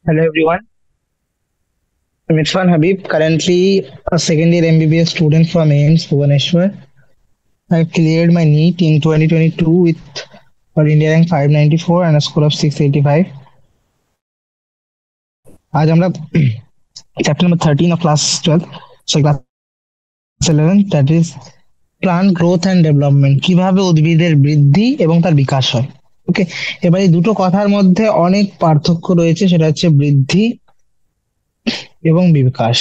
Hello everyone, I'm Irfan Habib, currently a second year MBBS student from AIMS Bhubaneswar. I cleared my NEET in 2022 with an India rank 594 and a score of 685. আজ আমরা chapter number 13 of class 12, class 11, that is plant growth and development, কিভাবে উদ্ভিদের বৃদ্ধি এবং তার বিকাশ হয়। ওকে, এবার এই দুটো কথার মধ্যে অনেক পার্থক্য রয়েছে, সেটা হচ্ছে বৃদ্ধি এবং বিকাশ,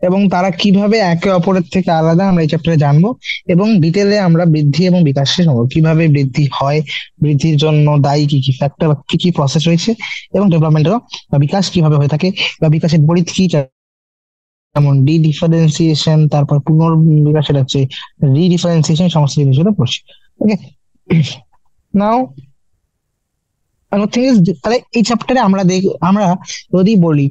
এবং তারা কিভাবে একে অপরের থেকে আলাদা আমরা এই চ্যাপ্টারে জানবো। এবং ডিটেলে আমরা বৃদ্ধি এবং বিকাশের সম্পর্কে, কিভাবে বৃদ্ধি হয়, বৃদ্ধির জন্য দায়ী কি কি ফ্যাক্টর, কি কি প্রসেস রয়েছে, এবং ডেভেলপমেন্টেরও বা বিকাশ কিভাবে হয়ে থাকে, বা বিকাশের বিপরীত কি, যেমন ডি ডিফারেন্সিয়েশন, তারপর পুনর্বিকাশ, সেটা হচ্ছে রিডিফারেন্সিয়েশন, সমস্ত জিনিসগুলো পড়ছি। ওকে, নাও থিং ইজ, তাহলে এই চ্যাপ্টারে আমরা যদি বলি,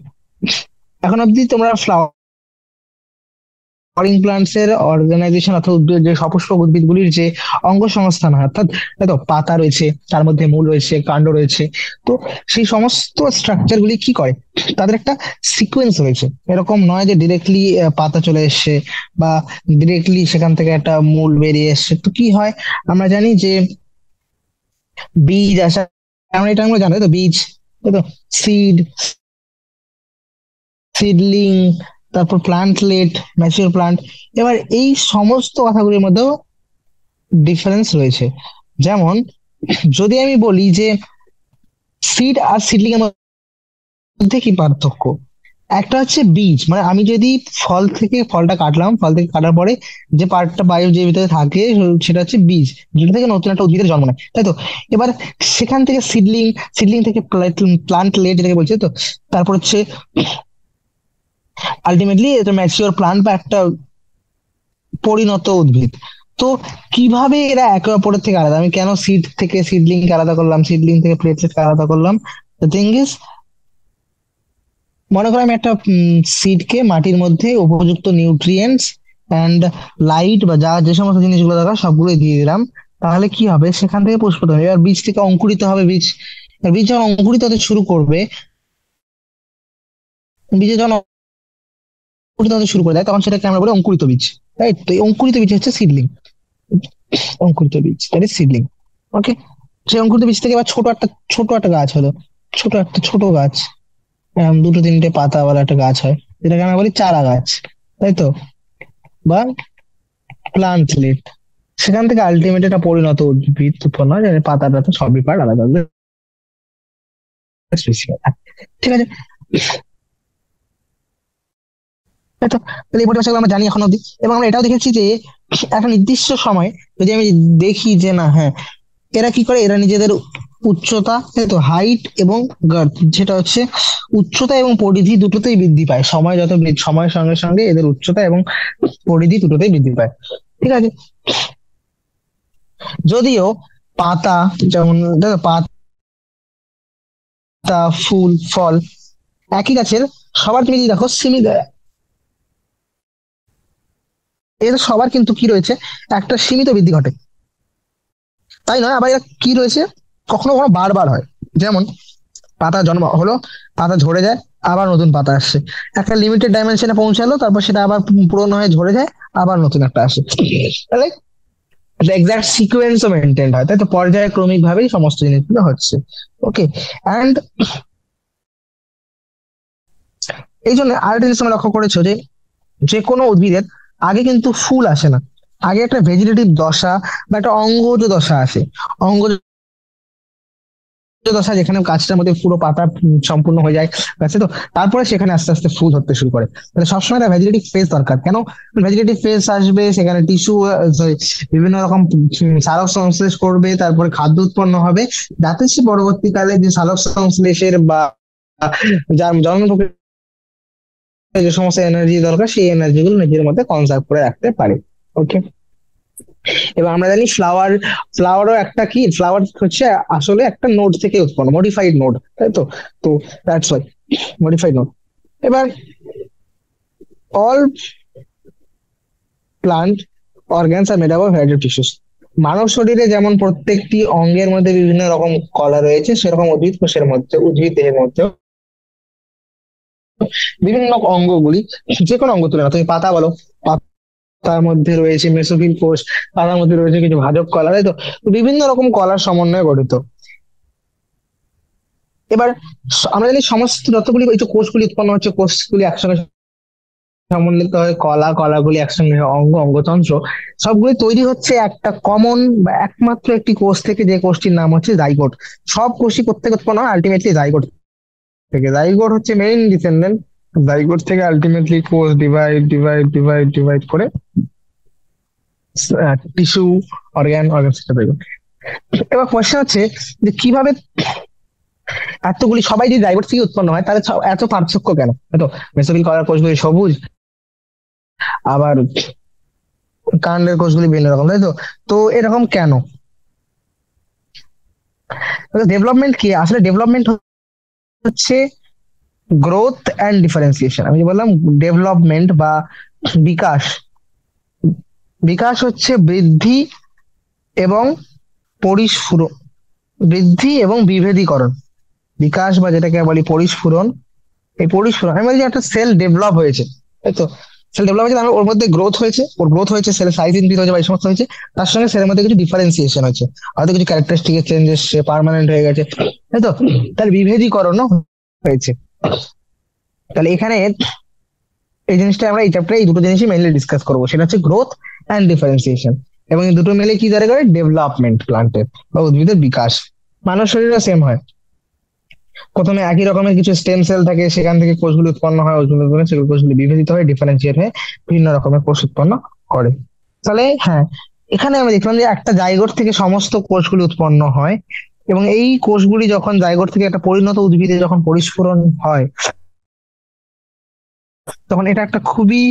এখন অব্দি তোমরা ফ্লাওয়ারিং প্লান্টস এর অর্গানাইজেশন অর্থাৎ যে সপুষ্পক উদ্ভিদগুলির যে অঙ্গ সংস্থান হয়, অর্থাৎ দেখো পাতা রয়েছে, তার মধ্যে মূল রয়েছে, কাণ্ড রয়েছে। তো সেই সমস্ত স্ট্রাকচার গুলি কি করে, তাদের একটা সিকোয়েন্স রয়েছে। এরকম নয় যে ডিরেক্টলি পাতা চলে এসছে বা ডিরেক্টলি সেখান থেকে একটা মূল বেরিয়ে এসছে। তো কি হয়, আমরা জানি যে বীজ আসা, আমরা এটা আমরা জানি তো, বীজ, তাই তো, সিড, সিডলিং, তারপর প্লান্টলেট, ম্যাচিওর প্লান্ট। এবার এই সমস্ত কথাগুলির মধ্যেও ডিফারেন্স রয়েছে। যেমন যদি আমি বলি যে সিড আর সিডলিং এর মধ্যে কি পার্থক্য, একটা হচ্ছে বীজ, মানে আমি যদি ফল থেকে ফলটা কাটলাম, ফল থেকে কাটার পরে যে পার্টটা বায়ু যে ভিতরে থাকে সেটা হচ্ছে বীজ, যেটা থেকে নতুন একটা উদ্ভিদের জন্ম নেয়, তাই তো। এবার সেখান থেকে সিডলিং, সিডলিং থেকে প্লান্টলেট যেটাকে বলছে, তো তারপর হচ্ছে আলটিমেটলি এটা ম্যাচিওর প্লান্ট বা একটা পরিণত উদ্ভিদ। তো কিভাবে এরা একে অপরের থেকে আলাদা, আমি কেন সিড থেকে সিডলিং কে আলাদা করলাম, সিডলিং থেকে প্লেটলেট কে আলাদা করলাম, দ্য থিং ইজ, মনে করো আমি একটা সিডকে মাটির মধ্যে উপযুক্ত নিউট্রিয়েন্টস অ্যান্ড লাইট বা যা যে সমস্ত জিনিসগুলো দরকার সবগুলো দিয়ে দিলাম, তাহলে কি হবে, সেখান থেকে পুষ্পিত হবে। এবার বীজ থেকে অঙ্কুরিত হবে, বীজ, এবার বীজ যখন অঙ্কুরিত হতে শুরু করবে, বীজে যখন অঙ্কুরিত হতে শুরু করে দেয়, তখন সেটাকে আমরা বলি অঙ্কুরিত বীজ, রাইট। তো এই অঙ্কুরিত বীজ হচ্ছে সিডলিং, অঙ্কুরিত বীজ দ্যাট ইজ সিডলিং। ওকে, সেই অঙ্কুরিত বীজ থেকে এবার ছোট একটা গাছ হলো, ছোট গাছ, দুটো তিনটে পাতাওয়ালা একটা গাছ হয়, যেটাকে আমরা বলি চারা গাছ, তাই তো, বা প্লান্টলেট। সেখান থেকে আলটিমেট একটা পরিণত উদ্ভিদ উৎপন্ন হয়, যেখানে পাতাটা তো সবই পার্ট আলাদা আলাদা species। ঠিক আছে, তাই তো। তাহলে এই পরিভাষাগুলো আমরা জানি এখন অব্দি, এবং আমরা এটাও দেখেছি যে একটা নির্দিষ্ট সময় যদি আমি দেখি যে না, হ্যাঁ, এরা কি করে, এরা নিজেদের উচ্চতা, তাই তো, হাইট এবং গার্থ, যেটা হচ্ছে উচ্চতা এবং পরিধি দুটোতেই বৃদ্ধি পায়। সময়ের সঙ্গে সঙ্গে এদের উচ্চতা এবং পরিধি দুটোতেই বৃদ্ধি পায়। ঠিক আছে, যদিও পাতা, যেমন দেখো পাতা, ফুল, ফল একই গাছের, সবার তুমি যদি দেখো এদের সবার কিন্তু কি রয়েছে, একটা সীমিত বৃদ্ধি ঘটে, তাই নয়। আবার এরা কি রয়েছে, কখনো কখনো বারবার হয়। যেমন পাতা জন্ম হলো, পাতা ঝরে যায়, আবার নতুন পাতা আসছে, একটা লিমিটেড ডাইমেনশনে পৌঁছালো, তারপর সেটা আবার পুরনো হয়ে ঝরে যায়, আবার নতুন একটা আসে। তাহলে এক্সাক্ট সিকোয়েন্সও মেনটেন হয়, তাই তো, পর্যায়ক্রমিক ভাবেই সমস্ত জিনিসগুলো হচ্ছে। ওকে, অ্যান্ড এই জন্য আরেকটা জিনিস আমরা লক্ষ্য করেছো যে যে কোনো উদ্ভিদের আগে কিন্তু ফুল আসে না, আগে একটা ভেজিটেটিভ দশা বা একটা অঙ্গজ দশা আসে। অঙ্গজ দশা যেখানে গাছটার মধ্যে পুরো পাতা সম্পূর্ণ হয়ে যায় গাছে, তো তারপরে সেখানে আস্তে আস্তে ফুল ধরতে শুরু করে। তাহলে সবসময় একটা ভেজিটেটিভ ফেজ দরকার। কেন ভেজিটেটিভ ফেজ আসবে, সেখানে টিস্যু, বিভিন্ন রকম সালোক সংশ্লেষ করবে, তারপরে খাদ্য উৎপন্ন হবে, যাতে সে পরবর্তীকালে যে সালোক সংশ্লেষের বা যার জন্ম যে সমস্ত এনার্জি দরকার, সেই এনার্জি গুলো নিজের মধ্যে কনজার্ভ করে রাখতে পারে। ওকে, এবার আমরা জানি ফ্লাওয়ারও একটা কি, ফ্লাওয়ার হচ্ছে আসলে একটা নোড থেকে উৎপন্ন, মডিফাইড নোড, তাই তো। তো দ্যাটস ওয়াই মডিফাইড নোড। এবার all plant organs are made up of vegetative tissues. মানব শরীরে যেমন প্রত্যেকটি অঙ্গের মধ্যে বিভিন্ন রকম কলা রয়েছে, সেরকম উদ্ভিদ কোষের মধ্যে, উদ্ভিদ দেহের মধ্যে বিভিন্ন অঙ্গগুলি, যে কোনো অঙ্গ তুলে না, তুমি পাতা বলো, পাতার মধ্যে রয়েছে মেসোফিল কোষ, পাতার মধ্যে রয়েছে কিছু ভাজক কলা, তাই তো? তো বিভিন্ন রকম কলার সমন্বয়ে গঠিত। এবার আমরা জানি সমস্ত যতগুলি এই যে কোষগুলি উৎপন্ন হচ্ছে, কোষগুলি একসঙ্গে সমন্বিত হয়ে কলা, কলাগুলি একসঙ্গে হয়ে অঙ্গ, অঙ্গতন্ত্র, সবগুলি তৈরি হচ্ছে একটা কমন বা একমাত্র একটি কোষ থেকে, যে কোষটির নাম হচ্ছে জাইগোট। সব কোষই প্রত্যেক উৎপন্ন হয় আলটিমেটলি জাইগোট থেকে। জাইগোট হচ্ছে মেইন ডিসেন্ডেন্ট। জাইগোট থেকে আলটিমেটলি কোষ ডিভাইড ডিভাইড ডিভাইড ডিভাইড করে টিস্যু, অর্গান সিস্টেম তৈরি করে। এবার কোয়েশ্চেন হচ্ছে যে কিভাবে এতগুলি সবাই যদি জাইগোট থেকে উৎপন্ন হয়, তাহলে এত পার্থক্য কেন? তো মেসোফিল কলার কোষগুলি সবুজ, আবার কাণ্ডের কোষগুলি ভিন্ন রকম, তাই তো? তো এরকম কেন? ডেভেলপমেন্ট কি আসলে? ডেভেলপমেন্ট হচ্ছে গ্রোথ অ্যান্ড ডিফারেন্সিয়েশন। আমি যে বললাম ডেভেলপমেন্ট বা বিকাশ, বিকাশ হচ্ছে বৃদ্ধি এবং পরিস্ফুরণ, বৃদ্ধি এবং বিভেদীকরণ। বিকাশ বা যেটাকে বলি পরিস্ফুরণ, এই পরিস্ফুরণ আমি বলি যে একটা সেল ডেভেলপ হয়েছে, তাই তো? সেল ডেভেলপ হয়েছে, তার ওর মধ্যে গ্রোথ হয়েছে, ওর গ্রোথ হয়েছে, সেলের সাইজ ইনক্রিজ হয়েছে বা এই সমস্ত হয়েছে। তার সঙ্গে সেলের মধ্যে কিছু ডিফারেন্সিয়েশন হয়েছে, হয়তো কিছু ক্যারেক্টারিস্টিক চেঞ্জ এসছে, পার্মানেন্ট হয়ে গেছে, তাই তো? তার বিভেদীকরণও হয়েছে। তাহলে এখানে এই জিনিসটা আমরা এই চ্যাপ্টারে এই দুটো জিনিসই মেইনলি ডিসকাস করবো, সেটা হচ্ছে গ্রোথ অ্যান্ড ডিফারেন্সিয়েশন। এবং এই দুটো মিলে কি দাঁড়া করে? ডেভেলপমেন্ট, প্লান্টের বা উদ্ভিদের বিকাশ। মানব শরীরও সেম হয়। প্রথমে একই রকমের কিছু স্টেম সেল থাকে, সেখান থেকে কোষগুলি উৎপন্ন হয়, ওইগুলো সেগুলো কোষগুলি বিভাজিত হয়ে ডিফারেন্সিয়েট হয়ে বিভিন্ন রকমের কোষ উৎপন্ন করে। তাহলে হ্যাঁ, এখানে আমরা দেখলাম যে একটা জাইগোট থেকে সমস্ত কোষগুলি উৎপন্ন হয়, এবং এই কোষগুলি যখন জাইগোট থেকে একটা পরিণত উদ্ভিদে যখন পরিস্ফুরণ হয়, তখন এটা একটা খুবই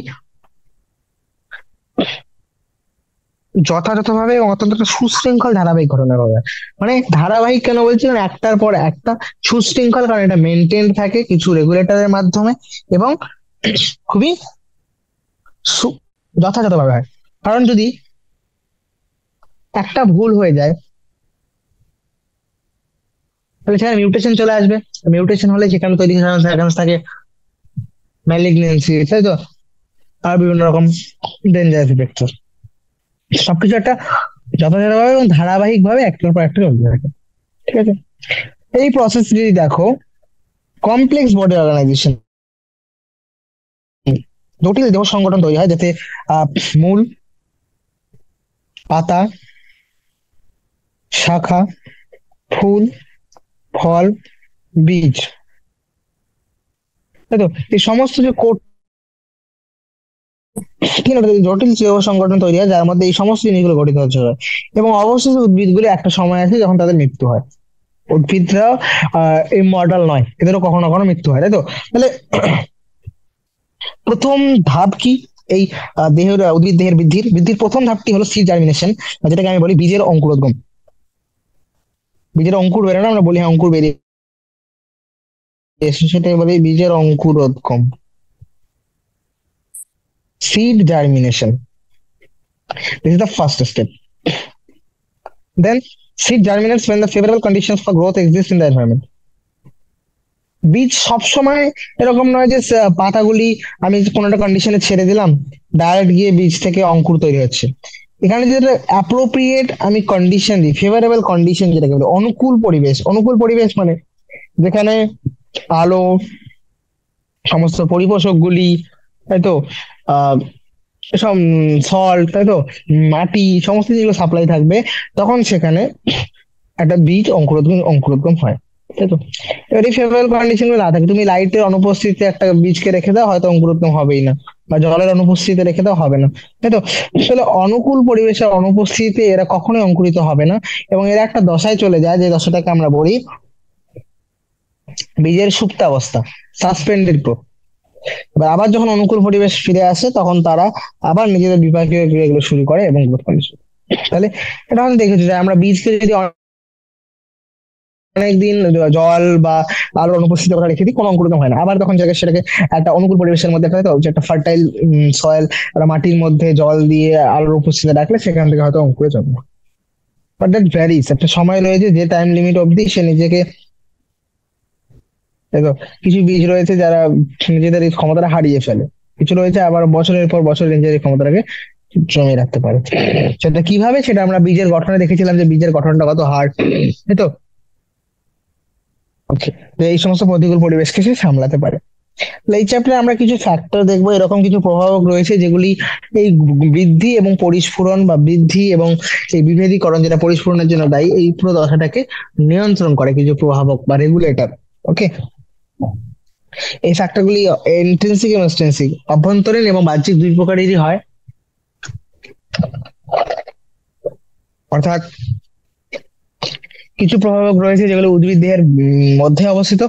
যথাযথভাবে এবং অত্যন্ত একটা সুশৃঙ্খল ধারাবাহিক ঘটনা হবে। মানে ধারাবাহিক কেন বলছি, কারণ একটার পর একটা সুশৃঙ্খল, কারণ এটা মেনটেন থাকে কিছু রেগুলেটরের মাধ্যমে, এবং খুবই যথাযথভাবে হয়। কারণ যদি একটা ভুল হয়ে যায়, তাহলে সেখানে মিউটেশন চলে আসবে। মিউটেশন হলে সেখানে তৈরি চান্স থাকে ম্যালিগনেন্সি, তাই তো? আর বিভিন্ন রকম ডেঞ্জারাস ইফেক্ট। সবকিছু একটা যথাযথভাবে এবং ধারাবাহিক ভাবে একটার পর একটা চলতে থাকে, ঠিক আছে? এই প্রসেস যদি দেখো, কমপ্লেক্স বডি অর্গানাইজেশন, জটিল দেহ সংগঠন তৈরি হয়, যাতে আহ, মূল, পাতা, শাখা, ফুল, ফল, বীজ, তাই তো? এই সমস্ত যে কঠিন একটা জটিল দেহ সংগঠন তৈরি হয়, যার মধ্যে এই সমস্ত জিনিসগুলো গঠিত হচ্ছে হয়। এবং অবশেষে উদ্ভিদগুলো একটা সময় আসে যখন তাদের মৃত্যু হয়। উদ্ভিদরা ইমমর্টাল নয়, এদেরও কখনো কখনো মৃত্যু হয়, তাই তো? তাহলে প্রথম ধাপ কি এই দেহের, উদ্ভিদ দেহের বৃদ্ধির বৃদ্ধির প্রথম ধাপটি হলো সিড জার্মিনেশন, যেটাকে আমি বলি বীজের অঙ্কুরোদ্গম। বীজের অঙ্কুর বেরোনো আমরা বলি, হ্যাঁ অঙ্কুর বেরিয়ে এসে, সেটাই বলি বীজের অঙ্কুরোদ্গম, seed germination. This is the first step. Then seed germinates when the favorable conditions for growth exist in the environment. বীজ সবসময় এরকম নয় যে পাতাগুলি আমি কোনো একটা কন্ডিশনে ছেড়ে দিলাম, ডাইরেক্ট গিয়ে বীজ থেকে অঙ্কুর তৈরি হচ্ছে। এখানে যেটা অ্যাপ্রোপ্রিয়েট আমি কন্ডিশন দিই, ফেভারেবল কন্ডিশন যেটাকে বলে, অনুকূল পরিবেশ। অনুকূল পরিবেশ মানে যেখানে আলো, সমস্ত পরিপোষক গুলি, তাই তো, আহ সব সল্ট, তাই তো, মাটি, সমস্ত যেগুলো সাপ্লাই থাকবে, তখন সেখানে একটা বীজ অঙ্কুরোদ্গম অঙ্কুরোদ্গম হয়, তাই তো? এবার এই ফেভারেবল কন্ডিশন গুলো না থাকে, তুমি লাইটের অনুপস্থিতিতে একটা বীজকে রেখে দাও, হয়তো অঙ্কুরোদ্গম হবেই না, বা জলের অনুপস্থিতিতে রেখে দাও, হবে না, তাই তো? আসলে অনুকূল পরিবেশের অনুপস্থিতিতে এরা কখনোই অঙ্কুরিত হবে না, এবং এরা একটা দশায় চলে যায়, যে দশাটাকে আমরা বলি বীজের সুপ্তাবস্থা, সাসপেন্ডেড গ্রোথ। এবার আবার যখন অনুকূল পরিবেশ ফিরে আসে, তখন তারা আবার নিজেদের বিপাকীয় ক্রিয়াগুলো শুরু করে এবং গ্রোথ করে শুরু করে। তাহলে এটা আমরা দেখেছি যে আমরা বীজকে যদি অনেকদিন জল বা আলোর অনুপস্থিতি আমরা রেখে দিই, কোনো অঙ্কুরিত হয় না। আবার তখন জায়গায় সেটাকে একটা অনুকূল পরিবেশের মধ্যে হয়তো যে একটা ফার্টাইল সয়েল, মাটির মধ্যে জল দিয়ে আলোর উপস্থিতি রাখলে সেখান থেকে হয়তো অঙ্কুরে জন্ম। বাট দ্যাট ভ্যারিস, একটা সময় রয়েছে যে টাইম লিমিট অবধি সে নিজেকে, দেখো, কিছু বীজ রয়েছে যারা নিজেদের এই ক্ষমতাটা হারিয়ে ফেলে, কিছু রয়েছে আবার বছরের পর বছর নিজের এই ক্ষমতাটাকে জমিয়ে রাখতে পারে। সেটা কিভাবে, সেটা আমরা বীজের গঠনে দেখেছিলাম যে বীজের গঠনটা কত হার্ড, তাই তো? ওকে, তো এই সমস্ত প্রতিকূল পরিবেশকে সে সামলাতে পারে। তাহলে এই চ্যাপ্টারে আমরা কিছু ফ্যাক্টর দেখবো, এরকম কিছু প্রভাবক রয়েছে যেগুলি এই বৃদ্ধি এবং পরিস্ফুরণ, বা বৃদ্ধি এবং এই বিভেদীকরণ যেটা পরিস্ফুরণের জন্য দায়ী, এই পুরো দশাটাকে নিয়ন্ত্রণ করে কিছু প্রভাবক বা রেগুলেটর। ওকে, এই ফ্যাক্টরগুলি ইন্ট্রিনসিক এবং এক্সট্রিনসিক, অভ্যন্তরীণ এবং বাহ্যিক দুই প্রকারেরই হয়। অর্থাৎ কিছু প্রভাবক রয়েছে যেগুলো উদ্ভিদ দেহের মধ্যে অবস্থিত,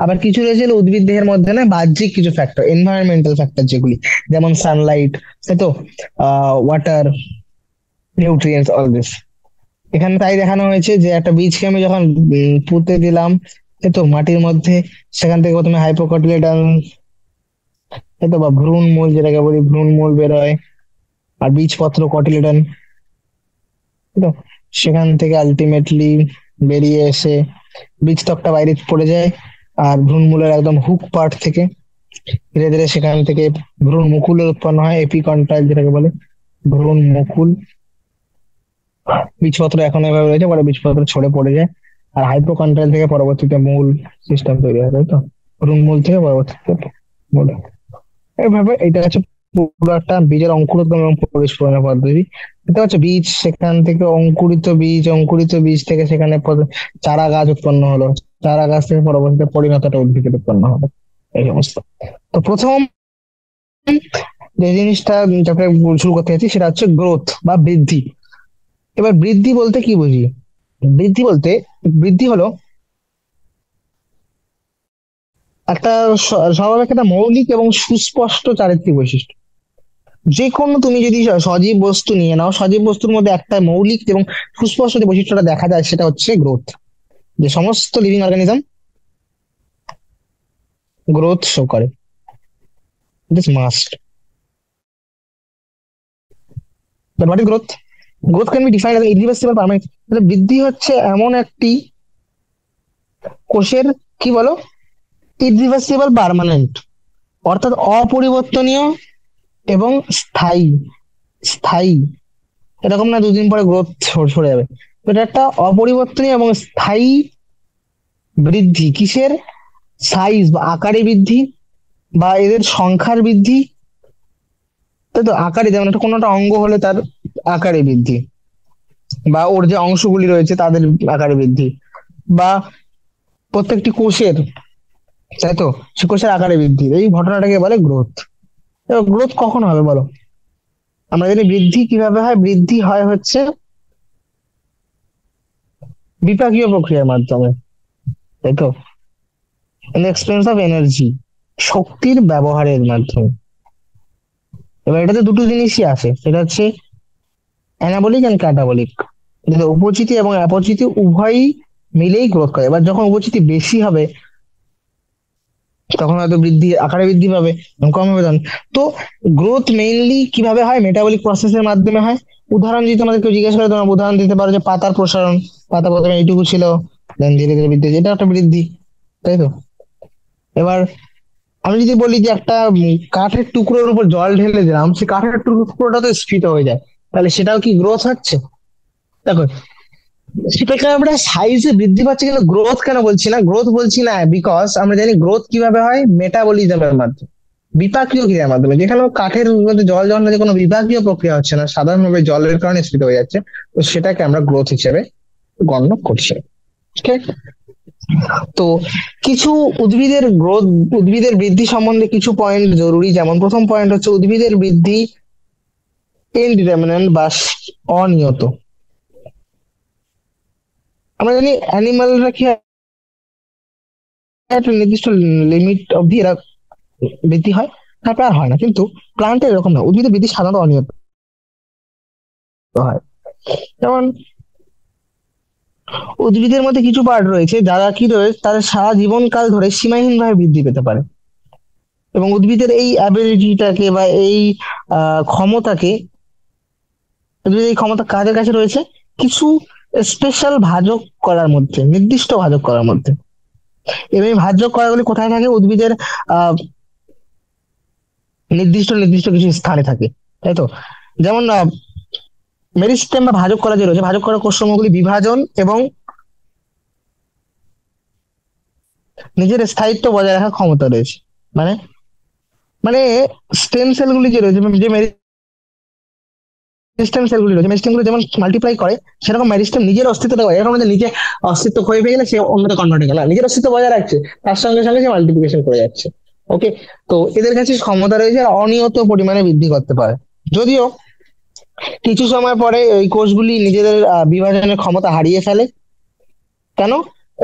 আবার কিছু রয়েছে যেগুলো উদ্ভিদ দেহের মধ্যে না, বাহ্যিক কিছু ফ্যাক্টর, এনভায়রনমেন্টাল ফ্যাক্টর যেগুলি, যেমন সানলাইট, তাই তো, ওয়াটার, নিউট্রিয়েন্টস, অল দিস। এখানে তাই দেখানো হয়েছে যে একটা বীজকে আমি যখন পুঁতে দিলাম, তাই তো, মাটির মধ্যে, সেখান থেকে প্রথমে হাইপোকটিলেডন, তাই তো, বা ভ্রূণ মূল যেটাকে বলি, ভ্রূণ মূল বেরোয়, আর বীজপত্র কটিলেডন, তাই তো, সেখান থেকে আলটিমেটলি বেরিয়ে এসে বীজত্বকটা বাইরে পড়ে যায়, আর ভ্রূণমূলের একদম হুক পার্ট থেকে ধীরে ধীরে সেখান থেকে ভ্রূণ মুকুলের উৎপন্ন হয়, এপিকন্টাইল যেটাকে বলে, ভ্রূণ মুকুল। বীজপত্র এখন এভাবে রয়েছে, পরে বীজপত্র ছড়ে পড়ে যায়, আর হাইপোকন্ড্রিয়াল থেকে পরবর্তীতে মূল সিস্টেম তৈরি হয়, তাই তো, ভ্রূণ মূল থেকে পরবর্তীতে মূল হয়। এইভাবে এটা হচ্ছে পুরো একটা বীজের অঙ্কুরোদ্গম এবং পরিস্ফুরণের পদ্ধতি। এটা হচ্ছে বীজ, সেখান থেকে অঙ্কুরিত বীজ, অঙ্কুরিত বীজ থেকে সেখানে চারা গাছ উৎপন্ন হলো, চারা গাছ থেকে পরবর্তীতে পরিণত একটা উদ্ভিদ উৎপন্ন হলো, এই সমস্ত। তো প্রথম যে জিনিসটা যাতে শুরু করতে চাইছি সেটা হচ্ছে গ্রোথ বা বৃদ্ধি। এবার বৃদ্ধি বলতে কি বুঝি? বৃদ্ধি বলতে, বৃদ্ধি হলো একটা স্বাভাবিক একটা মৌলিক এবং সুস্পষ্ট চারিত্রিক বৈশিষ্ট্য। যে কোনো, তুমি যদি সজীব বস্তু নিয়ে নাও, সজীব বস্তুর মধ্যে একটা মৌলিক এবং সুস্পষ্ট যে বৈশিষ্ট্যটা দেখা যায় সেটা হচ্ছে গ্রোথ। যে সমস্ত লিভিং অর্গানিজম গ্রোথ শো করে, this must. But what is growth? Growth can be defined as irreversible permanent. বৃদ্ধি হচ্ছে এমন একটি কোষের, কি বলো, ইরিভার্সিবল পার্মানেন্ট, অর্থাৎ অপরিবর্তনীয় এবং স্থায়ী। স্থায়ী, এরকম না দুদিন পরে গ্রোথ সরে যাবে। তো এটা একটা অপরিবর্তনীয় এবং স্থায়ী বৃদ্ধি। কিসের? সাইজ বা আকারে বৃদ্ধি, বা এদের সংখ্যার বৃদ্ধি, তাই তো, আকারে, যেমন একটা কোনো একটা অঙ্গ হলে তার আকারে বৃদ্ধি, বা ওর যে অংশগুলি রয়েছে তাদের আকারে বৃদ্ধি, বা প্রত্যেকটি কোষের, তাই তো, সে কোষের আকারে বৃদ্ধি, এই ঘটনাটাকে বলে গ্রোথ। এবার গ্রোথ কখন হবে বলো? আমরা জানি বৃদ্ধি কিভাবে হয়। বৃদ্ধি হয় হচ্ছে বিপাকীয় প্রক্রিয়ার মাধ্যমে, তাই তো, এক্সপেন্স অফ এনার্জি, শক্তির ব্যবহারের মাধ্যমে। এবার এটাতে দুটো জিনিসই আছে, সেটা হচ্ছে অ্যানাবলিক এন্ড ক্যাটাবলিক। উপচিতি এবং অপচিতি উভয়ই মিলেই গ্রোথ করে। এবার যখন উপচিতি বেশি হবে তখন হয়তো বৃদ্ধি, আকারে বৃদ্ধি পাবে, এবং কম হবে তখন। তো গ্রোথ মেইনলি কিভাবে হয়? মেটাবলিক প্রসেসের মাধ্যমে হয়। উদাহরণ যদি তোমাদের কেউ জিজ্ঞেস করে, তোমার উদাহরণ দিতে পারো যে পাতার প্রসারণ। পাতা প্রথমে এইটুকু ছিল, দেন ধীরে ধীরে বৃদ্ধি হয়েছে, এটা একটা বৃদ্ধি, তাই তো। এবার আমি যদি বলি যে একটা কাঠের টুকরোর উপর জল ঢেলে দিলাম, সে কাঠের টুকরোটা তো স্ফীত হয়ে যায়, তাহলে সেটাও কি গ্রোথ হচ্ছে? দেখো, সেটাকে আমরা সাইজে বৃদ্ধি পাচ্ছে, কিন্তু গ্রোথ কেন বলছি না? গ্রোথ বলছি না বিকজ আমরা জানি গ্রোথ কিভাবে হয়, মেটাবলিজমের মাধ্যমে, বিপাকীয় ক্রিয়ার মাধ্যমে। যেখানে কাঠের মধ্যে জল যখন হচ্ছে, কোনো বিপাকীয় প্রক্রিয়া হচ্ছে না, সাধারণভাবে জলের কারণে স্ফীত হয়ে যাচ্ছে, তো সেটাকে আমরা গ্রোথ হিসেবে গণ্য করছি। ঠিক আছে? তো কিছু উদ্ভিদের গ্রোথ, উদ্ভিদের বৃদ্ধি সম্বন্ধে কিছু পয়েন্ট জরুরি। যেমন প্রথম পয়েন্ট হচ্ছে উদ্ভিদের বৃদ্ধি ইনডিটারমিনেন্ট বা অনিয়ত। আমরা জানি অ্যানিমালরা কি হয়, একটা নির্দিষ্ট লিমিট অবধি এরা বৃদ্ধি হয়, তারপর আর হয় না। কিন্তু প্লান্টের এরকম না, উদ্ভিদের বৃদ্ধি সাধারণত অনিয়ত হয়। যেমন উদ্ভিদের মধ্যে কিছু পার্ট রয়েছে যারা কি রয়েছে, তারা সারা জীবনকাল ধরে সীমাহীন ভাবে বৃদ্ধি পেতে পারে, এবং উদ্ভিদের এই অ্যাবিলিটিটাকে বা এই ক্ষমতাকে, উদ্ভিদের এই ক্ষমতা কাদের কাছে রয়েছে? কিছু স্পেশাল ভাজক করার মধ্যে, নির্দিষ্ট ভাজক করার মধ্যে। এবং এই ভাজক করাগুলি কোথায় থাকে? উদ্ভিদের আহ নির্দিষ্ট নির্দিষ্ট কিছু স্থানে থাকে, তাই তো। যেমন মেরিস্টেম বা ভাজক কলা যে রয়েছে, ভাজক করা কোষসমূহগুলি বিভাজন এবং নিজের স্থায়িত্ব বজায় রাখার ক্ষমতা রয়েছে। মানে মানে স্টেম সেলগুলি যে রয়েছে, যে মেরিস্টেম সেলগুলি রয়েছে, মেরিস্টেম গুলো যেমন মাল্টিপ্লাই করে, সেরকম মেরিস্টেম নিজের অস্তিত্বটা করে। এরকম না যে নিজে অস্তিত্ব ক্ষয় পেয়ে গেলে সে অন্যতে কনভার্ট হয়ে গেল, নিজের অস্তিত্ব বজায় রাখছে, তার সঙ্গে সঙ্গে সে মাল্টিপ্লিকেশন করে যাচ্ছে। ওকে, তো এদের কাছে ক্ষমতা রয়েছে আর অনিয়ত পরিমাণে বৃদ্ধি করতে পারে। যদিও কিছু সময় পরে এই কোষগুলি নিজেদের বিভাজনের ক্ষমতা হারিয়ে ফেলে। কেন?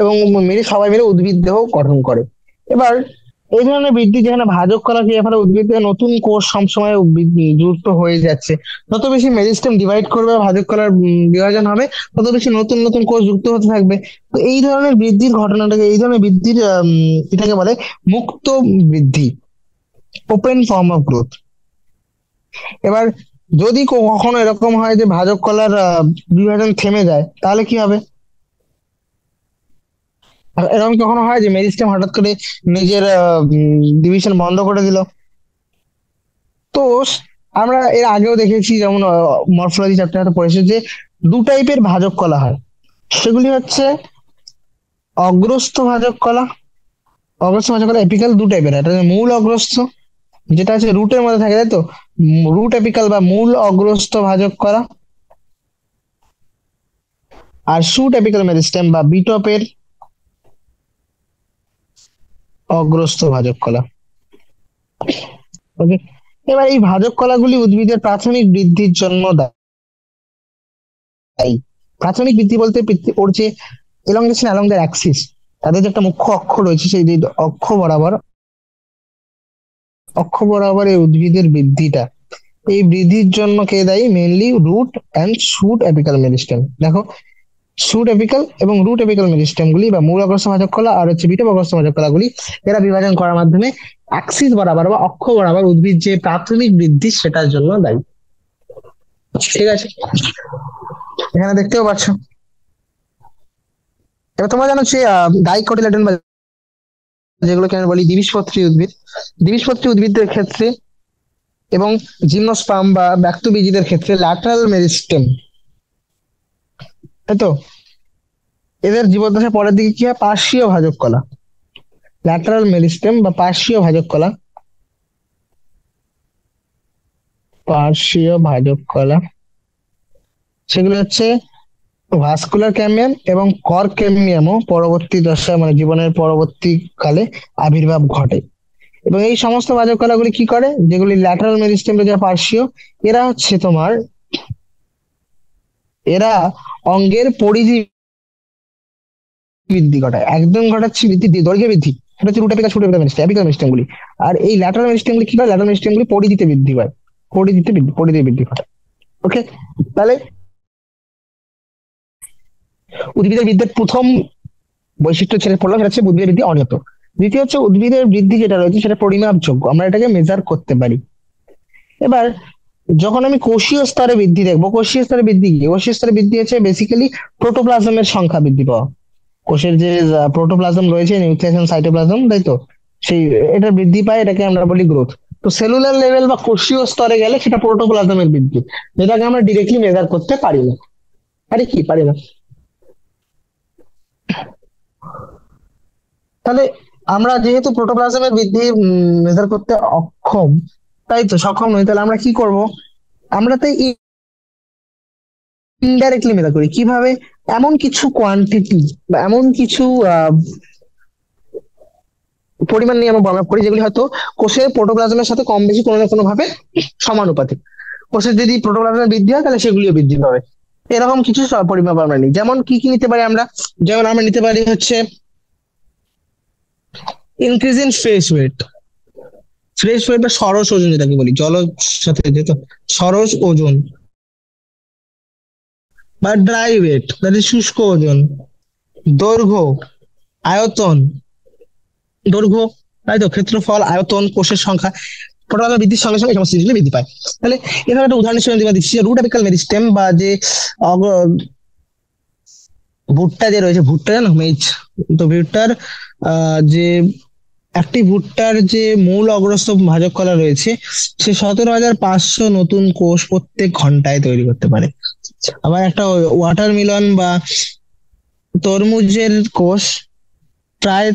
এবং মিলে সবাই মিলে উদ্ভিদ দেহ গঠন করে। এবার এই ধরনের বৃদ্ধি, যেখানে ভাজক কলা ক্রিয়ার ফলে উদ্ভিদের নতুন কোষ সবসময় যুক্ত হয়ে যাচ্ছে, তত বেশি মেরিস্টেম ডিভাইড করবে, ভাজক কলার বিভাজন হবে, তত বেশি নতুন নতুন কোষ যুক্ত হতে থাকবে। তো এই ধরনের বৃদ্ধির ঘটনাটাকে, এই ধরনের বৃদ্ধির এটাকে বলে মুক্ত বৃদ্ধি, ওপেন ফর্ম অফ গ্রোথ। এবার যদি কখনো এরকম হয় যে ভাজক কলার বিভাজন থেমে যায়, তাহলে কি হবে? আর এরকম কখনো হয় যে মেরিস্টেম হঠাৎ করে নিজের ডিভিশন বন্ধ করে দিল? তো আমরা এর আগেও দেখেছি, যেমন মরফোলজি চ্যাপ্টারে পড়েছে যে দু টাইপের ভাজক কলা হয়। সেগুলি হচ্ছে অগ্রস্থ ভাজক কলা। অগ্রস্থ ভাজক কলা এপিক্যাল দু টাইপের, একটা হচ্ছে মূল অগ্রস্থ, যেটা হচ্ছে রুটের মধ্যে থাকে, তাই তো, রুট এপিক্যাল বা মূল অগ্রস্থ ভাজক কলা। আর শুট এপিক্যাল মেরিস্টেম বা বিটপের অগ্রস্থ ভাজক কলা। ওকে, এবার এই ভাজক কলাগুলি উদ্ভিদের প্রাথমিক বৃদ্ধির জন্য দায়ী। প্রাথমিক বৃদ্ধি বলতে ওর যে এলংগেশন অ্যালং দ্য অ্যাক্সিস, তাদের যে একটা মুখ্য অক্ষ রয়েছে, সেই যে অক্ষ বরাবর এই উদ্ভিদের বৃদ্ধিটা, এই বৃদ্ধির জন্য কে দায়ী? Mainly root and shoot apical meristem. দেখো, শুট এপিক্যাল এবং রুট এপিক্যাল মেরিস্টেম গুলি বা মূল অগ্রস্থ ভাজক কলা আর হচ্ছে বিটপ অগ্রস্থ ভাজক কলাগুলি, এরা বিভাজন করার মাধ্যমে অ্যাক্সিস বরাবর বা অক্ষ বরাবর উদ্ভিদ যে প্রাথমিক বৃদ্ধি সেটার জন্য দায়ী। ঠিক আছে, এখানে দেখতেও পাচ্ছ। এবার তোমরা জানো যে ডাইকটিলেডন বা যেগুলোকে আমরা বলি দ্বিবীজপত্রী উদ্ভিদ, দ্বিবীজপত্রী উদ্ভিদের ক্ষেত্রে এবং জিমনোস্পার্ম বা ব্যক্তবীজীদের ক্ষেত্রে ল্যাটারাল মেরিস্টেম, তাই তো, এদের জীবদ্দশার পরের দিকে কি হয়? পার্শ্বীয় ভাজক কলা, ল্যাটারাল মেরিস্টেম বা পার্শ্বীয় ভাজক কলা, পার্শ্বীয় ভাজক কলা, সেগুলো হচ্ছে ভাস্কুলার ক্যামিয়াম এবং কর ক্যামিয়ামও পরবর্তী দশায়, মানে জীবনের পরবর্তী কালে আবির্ভাব ঘটে। এবং এই সমস্ত ভাজক কলাগুলি কি করে? যেগুলি ল্যাটারাল মেরিস্টেম যা পার্শ্বীয়, এরা হচ্ছে তোমার, এরা অঙ্গের পরিধি বৃদ্ধি ঘটায়, একদম ঘটাচ্ছে বৃদ্ধি, দৈর্ঘ্য বৃদ্ধি, সেটা হচ্ছে root apical shoot apical meristem গুলি। আর এই ল্যাটারাল মেরিস্টেম গুলি কি করে? ল্যাটারাল মেরিস্টেম গুলি পরিধিতে বৃদ্ধি পায়, পরিধি বৃদ্ধি ঘটায়। ওকে, তাহলে উদ্ভিদের বৃদ্ধির প্রথম বৈশিষ্ট্য ছেড়ে পড়লাম, সেটা হচ্ছে উদ্ভিদের বৃদ্ধি অনিয়ত। দ্বিতীয় হচ্ছে উদ্ভিদের বৃদ্ধি যেটা রয়েছে সেটা পরিমাপযোগ্য, আমরা এটাকে মেজার করতে পারি। এবার যখন আমি কোষীয় স্তরে বৃদ্ধি দেখবো, কোষীয় স্তরে বৃদ্ধি কি? কোষীয় স্তরে বৃদ্ধি হচ্ছে বেসিক্যালি প্রোটোপ্লাজমের সংখ্যা বৃদ্ধি পাওয়া। কোষের যে প্রোটোপ্লাজম রয়েছে, নিউক্লিয়াস এবং সাইটোপ্লাজম, তাই তো, সেই এটা বৃদ্ধি পায়, এটাকে আমরা বলি গ্রোথ। তো সেলুলার লেভেল বা কোষীয় স্তরে গেলে সেটা প্রোটোপ্লাজমের বৃদ্ধি, যেটাকে আমরা ডিরেক্টলি মেজার করতে পারি না। পারি না। তাহলে আমরা যেহেতু প্রোটোপ্লাজমের বৃদ্ধি মেজার করতে অক্ষম, তাই তো, সক্ষম নই, তাহলে আমরা কি করব? আমরা তো ইনডাইরেক্টলি মেজার করি। কিভাবে? এমন কিছু কোয়ান্টিটি বা এমন কিছু পরিমাণ নিয়ে আমরা গণনা করি, যেগুলি হয়তো কোষের প্রোটোপ্লাজমের সাথে কম বেশি কোনো না কোনো ভাবে সমানুপাতিক। কোষের যদি প্রোটোপ্লাজমের বৃদ্ধি হয়, তাহলে সেগুলিও বৃদ্ধি পাবে। এরকম কিছু পরিমাপ আমরা নিই। যেমন কি কি নিতে পারি আমরা? যেমন আমরা নিতে পারি হচ্ছে increase in fresh weight. Fresh weight বা সরস ওজন যেটাকে বলি, জলের সাথে যেত, সরস ওজন বা ড্রাই ওয়েট, শুষ্ক ওজন, দৈর্ঘ্য, আয়তন, দৈর্ঘ্য, তাই তো, ক্ষেত্রফল, আয়তন, কোষের সংখ্যা, প্রোটোপ্লাজম বৃদ্ধির সঙ্গে সঙ্গে এই সমস্ত জিনিসগুলো বৃদ্ধি পায়। তাহলে এভাবে একটা উদাহরণ হিসেবে দিচ্ছি, রুট অ্যাপিক্যাল মেরিস্টেম বা যে ভুট্টা যে রয়েছে, ভুট্টা জানো মেজ, তো ভুট্টার যে একটি ভুট্টার যে মূল অগ্রস্তর ভাজক কলা রয়েছে, সে 17,500 নতুন কোষ প্রত্যেক ঘন্টায় তৈরি করতে পারে। আবার একটা ওয়াটারমেলন বা তরমুজের কোষ প্রায়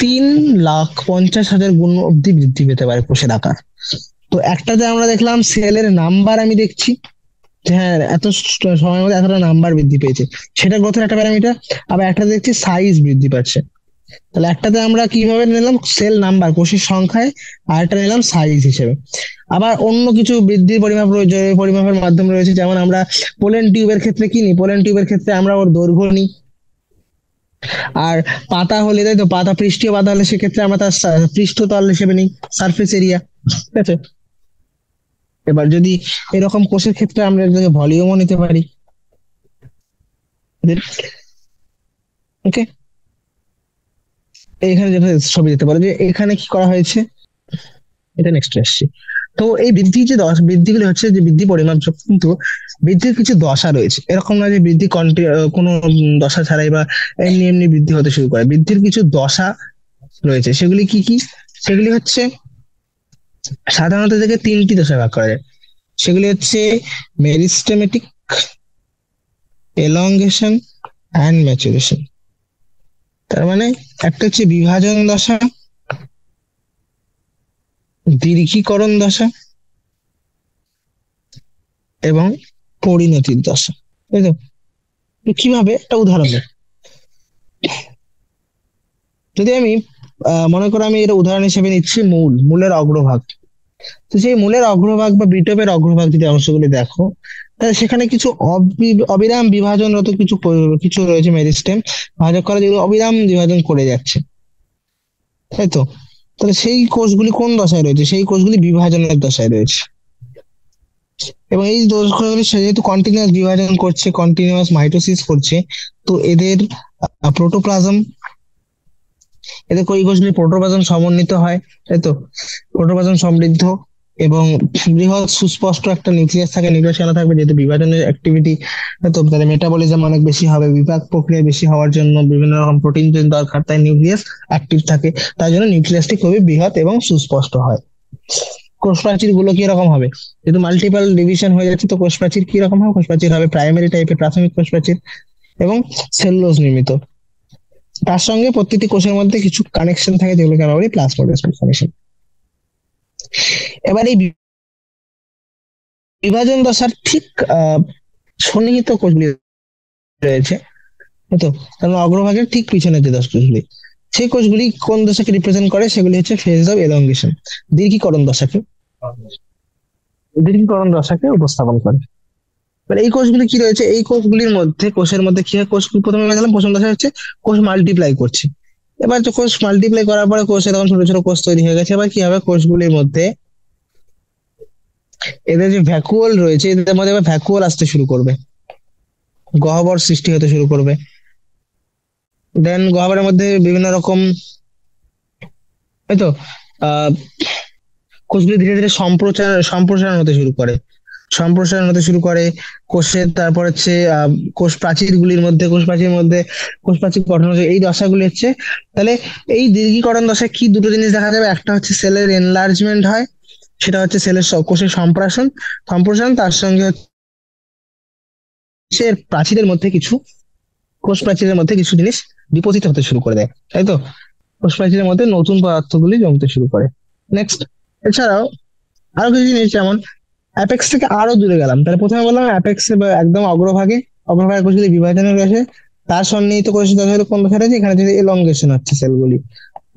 3,50,000 গুণ অব্দি বৃদ্ধি পেতে পারে কোষের আকার। তো একটাতে আমরা দেখলাম সেলের নাম্বার, আমি দেখছি যে হ্যাঁ এত সময়ের মধ্যে এতটা নাম্বার বৃদ্ধি পেয়েছে, সেটা গ্রোথের একটা প্যারামিটার। আবার একটা দেখছি সাইজ বৃদ্ধি পাচ্ছে। তাহলে একটাতে আমরা কিভাবে নিলাম সেল নাম্বার, কোষের সংখ্যায়, আর একটা নিলাম সাইজ হিসেবে। আবার অন্য কিছু বৃদ্ধির পরিমাপ রয়েছে, পরিমাপের মাধ্যম রয়েছে, যেমন আমরা পোলেন টিউবের ক্ষেত্রে কি নিই, পোলেন টিউবের ক্ষেত্রে আমরা ওর দৈর্ঘ্য নিই। আর পাতা হলে, তাই তো, পাতা পৃষ্ঠীয় পাতা হলে সেক্ষেত্রে আমরা তার পৃষ্ঠতল হিসেবে নিই, সারফেস এরিয়া। ঠিক আছে। এবার যদি এরকম কোষের ক্ষেত্রে আমরা এটাকে ভলিউমও নিতে পারি। ওকে, এখানে যেটা ছবি দিতে পারো যে এখানে কি করা হয়েছে, এটা নেক্সট আসছি। তো এই বৃদ্ধি যে বৃদ্ধিগুলি হচ্ছে যে বৃদ্ধি পরিমাপযোগ্য, কিন্তু বৃদ্ধির কিছু দশা রয়েছে, এরকম না যে বৃদ্ধি কোনো দশা ছাড়াই বা এমনি এমনি বৃদ্ধি হতে শুরু করে। বৃদ্ধির কিছু দশা রয়েছে, সেগুলি কি কি? সেগুলি হচ্ছে সাধারণত থেকে তিনটি দশায় ভাগ করা যায়। সেগুলি হচ্ছে মেরিস্টেমেটিক, এলংগেশন অ্যান্ড ম্যাচুরেশন। তার মানে একটা হচ্ছে বিভাজন দশা, দীর্ঘীকরণ দশা এবং পরিণতির দশা। তাই তো? তো কিভাবে, একটা উদাহরণ দেখ। যদি আমি মনে করো আমি এটা উদাহরণ হিসেবে নিচ্ছি মূলের অগ্রভাগ। তো সেই মূলের অগ্রভাগ বা বিটপের অগ্রভাগ যদি অংশগুলি দেখো, তাহলে সেখানে কিছু অবিরাম বিভাজনরত কিছু কিছু রয়েছে মেরিস্টেম ভাজক করা, যেগুলো অবিরাম বিভাজন করে যাচ্ছে। তাই তো? তাহলে সেই কোষগুলি কোন দশায় রয়েছে? সেই কোষগুলি বিভাজনের দশায় রয়েছে। এবং এই কোষগুলি যেহেতু কন্টিনিউয়াস বিভাজন করছে, কন্টিনিউয়াস মাইটোসিস করছে, তো এদের প্রোটোপ্লাজম, এতে এই কোষগুলি প্রোটোপ্লাজম সমন্বিত হয়। তাই তো? প্রোটোপ্লাজম সমৃদ্ধ এবং বৃহৎ সুস্পষ্ট একটা নিউক্লিয়াস থাকে, নিউক্লিয়াস কেন থাকবে? যেহেতু বিভাজনের অ্যাক্টিভিটি, তো তাদের মেটাবলিজম অনেক বেশি হবে, বিপাক প্রক্রিয়া বেশি হওয়ার জন্য বিভিন্ন রকম প্রোটিন দরকার, তাই নিউক্লিয়াস অ্যাক্টিভ থাকে। তাই জন্য নিউক্লিয়াসটি খুবই বৃহৎ এবং সুস্পষ্ট হয়। কোষ প্রাচীর গুলো কি রকম হবে? যেহেতু মাল্টিপল ডিভিশন হয়ে যাচ্ছে, তো কোষ প্রাচীর কি রকম হবে? কোষ প্রাচীর হবে প্রাইমারি টাইপের, প্রাথমিক কোষ প্রাচীর, এবং সেলুলোজ নির্মিত। তার সঙ্গে প্রত্যেকটি কোষের মধ্যে কিছু কানেকশন থাকে, যেগুলোকে আমরা বলি প্লাজমোডেসমাল কানেকশন। এবার এই বিভাজন দশার ঠিক আহ সন্নিহিত কোষগুলি রয়েছে, তো কারণ অগ্রভাগের ঠিক পিছনে যে দশ কোষগুলি, সেই কোষগুলি কোন দশাকে রিপ্রেজেন্ট করে? সেগুলি হচ্ছে ফেজ অফ এলংগেশন, দীর্ঘীকরণ দশাকে, উপস্থাপন করে। এবার এই কোষগুলি কি রয়েছে, এই কোষগুলির মধ্যে, কোষের মধ্যে কি হয়? কোষ প্রথমে গেলাম, প্রথম দশা হচ্ছে কোষ মাল্টিপ্লাই করছে। এবার তো কোষ মাল্টিপ্লাই করার পরে কোষ এরকম ছোট ছোট কোষ তৈরি হয়ে গেছে। এবার কি হবে? কোষগুলির মধ্যে এদের যে ভ্যাকুওল রয়েছে, এদের মধ্যে এবার ভ্যাকুওল আসতে শুরু করবে, গহ্বর সৃষ্টি হতে শুরু করবে। দেন গহ্বরের মধ্যে বিভিন্ন রকম, এই তো, আহ কোষগুলি ধীরে ধীরে সম্প্রসারণ হতে শুরু করে, সম্প্রসারণ হতে শুরু করে কোষের। তারপর হচ্ছে কোষ প্রাচীর গুলির মধ্যে, কোষ প্রাচীর গঠন হচ্ছে, এই দশাগুলি হচ্ছে। তাহলে এই দীর্ঘীকরণ দশায় কি দুটো জিনিস দেখা যাবে? একটা হচ্ছে সেলের এনলার্জমেন্ট হয়, সেটা হচ্ছে সেলের কোষের সম্প্রসারণ, তার সঙ্গে হচ্ছে প্রাচীরের মধ্যে কিছু, কোষ প্রাচীরের মধ্যে কিছু জিনিস ডিপোজিট হতে শুরু করে দেয়। তাই তো? কোষ প্রাচীরের মধ্যে নতুন পদার্থগুলি জমতে শুরু করে। নেক্সট, এছাড়াও আরো কিছু জিনিস, যেমন অ্যাপেক্স থেকে আরো দূরে গেলাম, তাহলে প্রথমে বললাম অ্যাপেক্স একদম অগ্রভাগে, কোষগুলি বিভাজনের রয়েছে, তার সন্নিহিত কোষ দশা হলো কোন দশা রয়েছে? এখানে যদি এলংগেশন হচ্ছে সেলগুলি,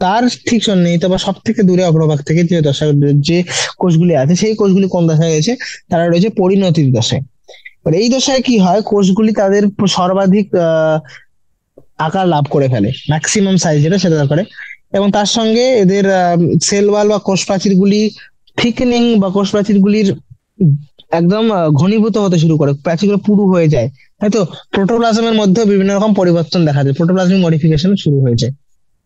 তার ঠিক সন্নিহিত বা সব থেকে দূরে অগ্রভাগ থেকে যে দশা, যে কোষগুলি আছে, সেই কোষগুলি কোন দশায় রয়েছে? তারা রয়েছে পরিণতির দশায়। এবার এই দশায় কি হয়? কোষগুলি তাদের সর্বাধিক আকার লাভ করে ফেলে, ম্যাক্সিমাম সাইজ যেটা সেটা করে। এবং তার সঙ্গে এদের সেল ওয়াল বা কোষ প্রাচীর গুলি থিকনিং, বা কোষ প্রাচীর গুলির একদম ঘনীভূত হতে শুরু করে, প্রাচীরগুলো পুরু হয়ে যায়। তাই তো? প্রোটোপ্লাজমের মধ্যে বিভিন্ন রকম পরিবর্তন দেখা যায়, প্রোটোপ্লাজমিক মডিফিকেশন শুরু হয়ে যায়।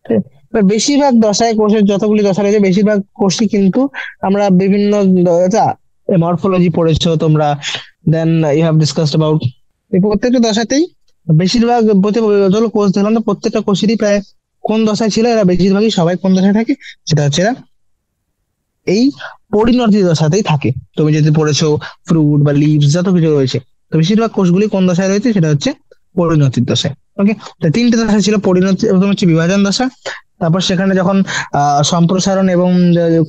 ঠিক আছে? এবার বেশিরভাগ দশায়, কোষের যতগুলি দশা রয়েছে বেশিরভাগ কোষই কিন্তু আমরা বিভিন্ন মরফোলজি পড়েছো তোমরা, then you have discussed about, এই প্রত্যেকটা দশাতেই বেশিরভাগ যতগুলো কোষ দেখলাম তো প্রত্যেকটা কোষেরই প্রায় কোন দশায় ছিল, এরা বেশিরভাগই সবাই কোন দশায় থাকে, সেটা হচ্ছে এরা এই পরিণতি দশাতেই থাকে। তুমি যদি পড়েছো ফ্রুট বা লিভস যত কিছু রয়েছে, তো বেশিরভাগ কোষগুলি কোন দশায় রয়েছে, সেটা হচ্ছে পরিণতির দশায়। ওকে, তো তিনটে দশা ছিল পরিণতি, প্রথম হচ্ছে বিভাজন দশা, তারপর সেখানে যখন সম্প্রসারণ এবং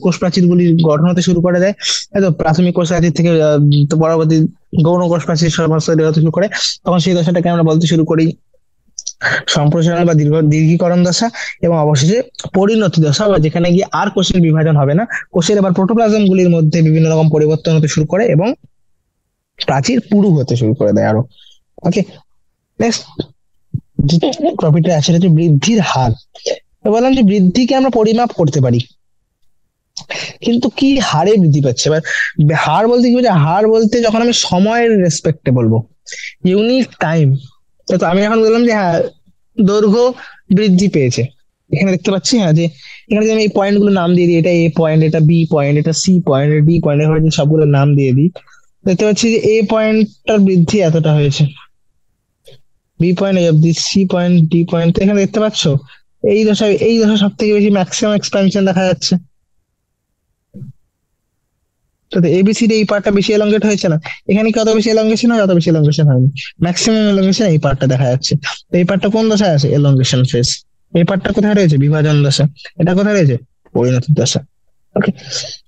কোষ প্রাচীর গুলি গঠন হতে শুরু করে দেয়, এই তো প্রাথমিক কোষ প্রাচীর থেকে তো পরবর্তী গৌণ কোষ প্রাচীর সমস্ত হতে শুরু করে, তখন সেই দশাটাকে আমরা বলতে শুরু করি সম্প্রসারণ বা দীর্ঘীকরণ দশা। এবং অবশেষে পরিণতি দশা, বা যেখানে গিয়ে আর কোষের বিভাজন হবে না, কোষের এবার প্রোটোপ্লাজম গুলির মধ্যে বিভিন্ন রকম পরিবর্তন হতে শুরু করে এবং প্রাচীর পুরু হতে শুরু করে দেয় আরো। ওকে, নেক্সট যে টপিকটা আছে সেটা হচ্ছে বৃদ্ধির হার। তো বললাম যে বৃদ্ধিকে আমরা পরিমাপ করতে পারি, কিন্তু কি হারে বৃদ্ধি পাচ্ছে। এবার হার বলতে কি বোঝায়? হার বলতে যখন আমি সময়ের রেসপেক্টে বলবো, ইউনিট টাইম। তো আমি এখন বললাম যে হ্যাঁ, দৈর্ঘ্য বৃদ্ধি পেয়েছে, এখানে দেখতে পাচ্ছি হ্যাঁ যে এখানে যদি আমি এই পয়েন্ট গুলো নাম দিয়ে দিই, এটা এ পয়েন্ট, এটা বি পয়েন্ট, এটা সি পয়েন্ট, ডি পয়েন্ট, এভাবে যদি সবগুলো নাম দিয়ে দিই, দেখতে পাচ্ছি যে এ পয়েন্টটার বৃদ্ধি এতটা হয়েছে, বি পয়েন্ট অব্দি, সি পয়েন্ট, ডি পয়েন্ট। তো এখানে দেখতে পাচ্ছ এই দশা সব থেকে বেশি ম্যাক্সিমাম এক্সপ্যানশন দেখা যাচ্ছে। তো এবিসিডি এই পার্টটা বেশি এলংগেট হয়েছে না? এখানে কি অত বেশি এলংগেশন হয়? অত বেশি এলংগেশন হয়নি, ম্যাক্সিমাম এলংগেশন এই পার্টটা দেখা যাচ্ছে। তো এই পার্টটা কোন দশায় আছে? Elongation phase. এই পার্টটা কোথায় রয়েছে? বিভাজন দশা। এটা কোথায় রয়েছে? পরিণতির দশা। ওকে,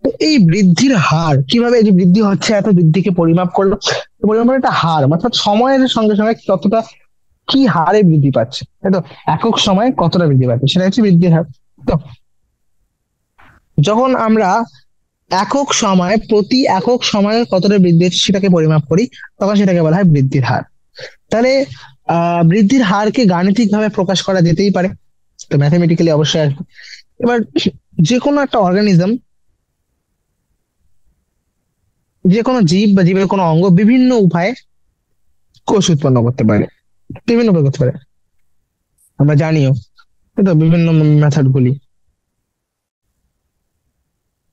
তো এই বৃদ্ধির হার কিভাবে, এই যে বৃদ্ধি হচ্ছে, এত বৃদ্ধিকে পরিমাপ করলো, তো পরিমাপ একটা হার, অর্থাৎ সময়ের সঙ্গে সঙ্গে কতটা, কি হারে বৃদ্ধি পাচ্ছে, তাই তো? একক সময়ে কতটা বৃদ্ধি পাচ্ছে, সেটা হচ্ছে বৃদ্ধির হার। তো যখন আমরা একক সময়, প্রতি একক সময়ে কতটা বৃদ্ধি হচ্ছে সেটাকে পরিমাপ করি, তখন সেটাকে বলা হয় বৃদ্ধির হার। তাহলে বৃদ্ধির হারকে গাণিতিক ভাবে প্রকাশ করা যেতেই পারে, তো ম্যাথমেটিক্যালি অবশ্যই আসবে। এবার যে কোনো একটা অর্গানিজম, যে কোনো জীব বা জীবের কোনো অঙ্গ বিভিন্ন উপায়ে কোষ উৎপন্ন করতে পারে, বিভিন্ন উপায় করতে পারে, আমরা জানিও, তাই তো? বিভিন্ন মেথড গুলি।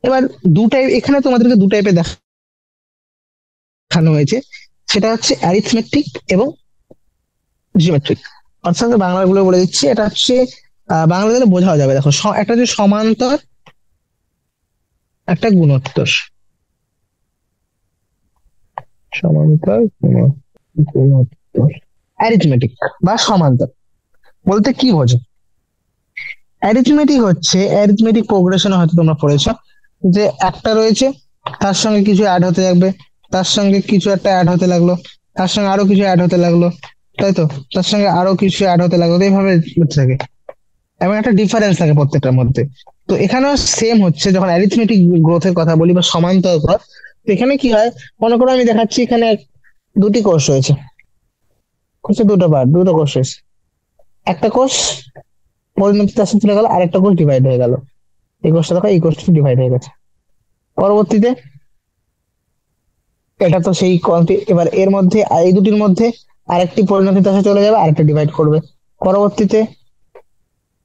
এবার দু টাইপ, এখানে তোমাদেরকে দু টাইপে দেখানো হয়েছে, সেটা হচ্ছে অ্যারিথমেটিক এবং জিওমেট্রিক। অর্থাৎ বাংলাগুলো বলে দিচ্ছি, এটা হচ্ছে বাংলা দিলে বোঝা যাবে। দেখো, একটা হচ্ছে সমান্তর, একটা গুণোত্তর। সমান্তর, গুণোত্তর, অ্যারিথমেটিক বা সমান্তর বলতে কি বোঝো? অ্যারিথমেটিক প্রোগ্রেশন হয়তো তোমরা পড়েছো, যে একটা রয়েছে, তার সঙ্গে কিছু অ্যাড হতে থাকবে, তার সঙ্গে কিছু একটা অ্যাড হতে লাগলো, তার সঙ্গে আরো কিছু অ্যাড হতে লাগলো, তাই তো? তার সঙ্গে আরো কিছু অ্যাড হতে লাগলো, তো এইভাবে হতে থাকে, এবং একটা ডিফারেন্স থাকে প্রত্যেকটার মধ্যে। তো এখানেও সেম হচ্ছে, যখন অ্যারিথমেটিক গ্রোথের কথা বলি বা সমান্তর গ্রোথ, তো এখানে কি হয়, মনে করো আমি দেখাচ্ছি এখানে দুটি কোষ রয়েছে, কোষে দুটো পার্ট, দুটো কোষ রয়েছে, একটা কোষ পরিণতিতে আসতে চলে গেল, আরেকটা কোষ ডিভাইড হয়ে গেল, এই কোষটা দেখো, এই কোষটা ডিভাইড হয়ে গেছে। পরবর্তীতে এটা তো সেই এবার এর মধ্যে, এই দুটির মধ্যে আরেকটি পরিণতি দশা চলে যাবে, আরেকটা ডিভাইড করবে। পরবর্তীতে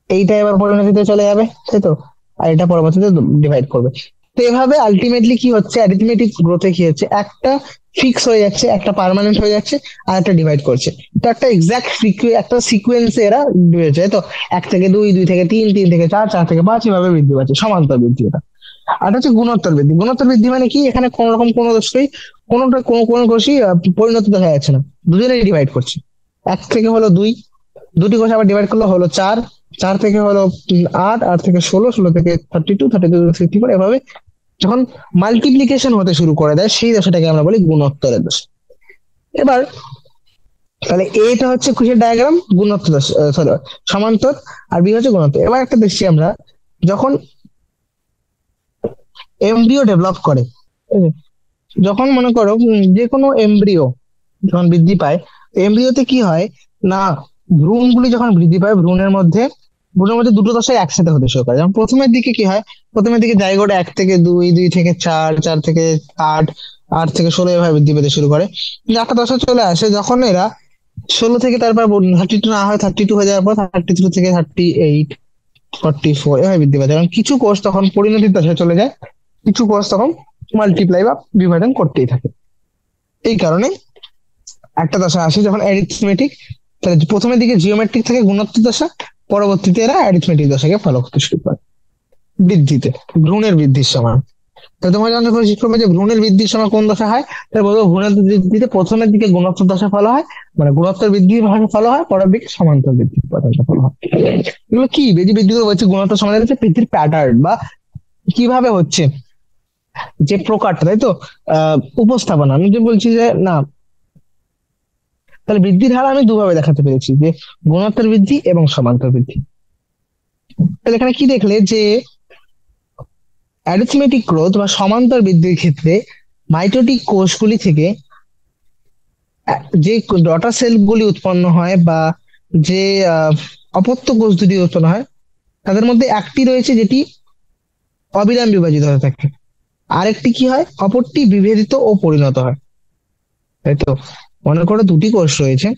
এইটা এবার পরিণতিতে চলে যাবে, তাই তো? আর এটা পরবর্তীতে ডিভাইড করবে। তো এভাবে আলটিমেটলি কি হচ্ছে, অ্যারিথমেটিক গ্রোথে কি হচ্ছে, একটা ফিক্স হয়ে যাচ্ছে, একটা পার্মানেন্ট হয়ে যাচ্ছে, আর একটা ডিভাইড করছে। তো একটা এক্সাক্ট একটা সিকুয়েন্সে এরা বেড়ে যায়, তো এক থেকে দুই, দুই থেকে তিন, তিন থেকে চার, চার থেকে পাঁচ, এভাবে বৃদ্ধি পাচ্ছে, সমান্তর বৃদ্ধি এটা। আর হচ্ছে গুণোত্তর বৃদ্ধি। গুণোত্তর বৃদ্ধি মানে কি, এখানে কোন রকম কোনো দোষই, কোনোটা কোনো কোষই পরিণতি দেখা যাচ্ছে না, দুজনেই ডিভাইড করছে। এক থেকে হলো দুই, দুটি কোষ আবার ডিভাইড করলে হলো চার, চার থেকে হলো আট, আট থেকে ষোলো, ষোলো থেকে 32, 32 থেকে 64, এভাবে যখন মাল্টিপ্লিকেশন হতে শুরু করে দেয়, সেই দশাটাকে আমরা বলি গুণোত্তরের দশা। এবার তাহলে এটা হচ্ছে কিসের ডায়াগ্রাম? গুণোত্তর দশা, সরি, সমান্তর। আর বি হচ্ছে গুণোত্তর। এবার একটা দেখছি আমরা, যখন এমব্রিও ডেভেলপ করে, ঠিক আছে? যখন মনে করো যে কোনো এমব্রিও যখন বৃদ্ধি পায়, এমব্রিওতে কি হয় না, ভ্রূণগুলি যখন বৃদ্ধি পায়, ভ্রূণের মধ্যে দুটো দশাই একসাথে হতে শুরু করে। যেমন প্রথমের দিকে কি হয়, প্রথমের দিকে জাইগোট এক থেকে দুই, দুই থেকে চার, চার থেকে আট, আট থেকে ষোলো, এভাবে বৃদ্ধি পেতে শুরু করে। কিন্তু একটা দশা চলে আসে যখন এরা ষোলো থেকে তারপর 32 না হয় 32 হয়ে যাওয়ার পর 33 থেকে 38, 44, এভাবে বৃদ্ধি পায়। কারণ কিছু কোষ তখন পরিণতির দশায় চলে যায়, কিছু কোষ তখন মাল্টিপ্লাই বা বিভাজন করতেই থাকে। এই কারণে একটা দশা আসে যখন অ্যারিথমেটিক তাহলে প্রথমের দিকে জিওমেট্রিক থেকে গুণোত্তর দশা, পরবর্তীতে এরা অ্যারিথমেটিক দশাকে ফলো করতে শুরু করে বৃদ্ধিতে, ভ্রূণের বৃদ্ধির সময়। তো তোমরা জানতে পারো শিক্ষক যে ভ্রূণের বৃদ্ধির সময় কোন দশা হয়, তাহলে বলবো ভ্রূণের বৃদ্ধিতে প্রথমের দিকে গুণোত্তর দশা ফলো হয়, মানে গুণোত্তর বৃদ্ধির ভাবে ফলো হয়, পরের দিকে সমান্তর বৃদ্ধির দশা ফলো হয়। এগুলো কি বেজি বৃদ্ধি বলছে গুণোত্তর সমান্তর হচ্ছে বৃদ্ধির প্যাটার্ন বা কিভাবে হচ্ছে, যে প্রকারটা, তাই তো উপস্থাপনা। আমি যে বলছি যে না, তাহলে বৃদ্ধির হার আমি দুভাবে দেখাতে পেরেছি, যে গুণোত্তর বৃদ্ধি এবং সমান্তর বৃদ্ধি। তাহলে এখানে কি দেখলে যে অ্যারিথমেটিক গ্রোথ বা সমান্তর বৃদ্ধির ক্ষেত্রে মাইটোটিক কোষগুলি থেকে যে ডটার সেলগুলি উৎপন্ন হয় বা যে অপত্য কোষ দুটি উৎপন্ন হয়, তাদের মধ্যে একটি রয়েছে যেটি অবিরাম বিভাজিত হয়ে থাকে, আরেকটি কি হয়, অপরটি বিভেদিত ও পরিণত হয়, তাই তো। মনে করো দুটি কোষ রয়েছে,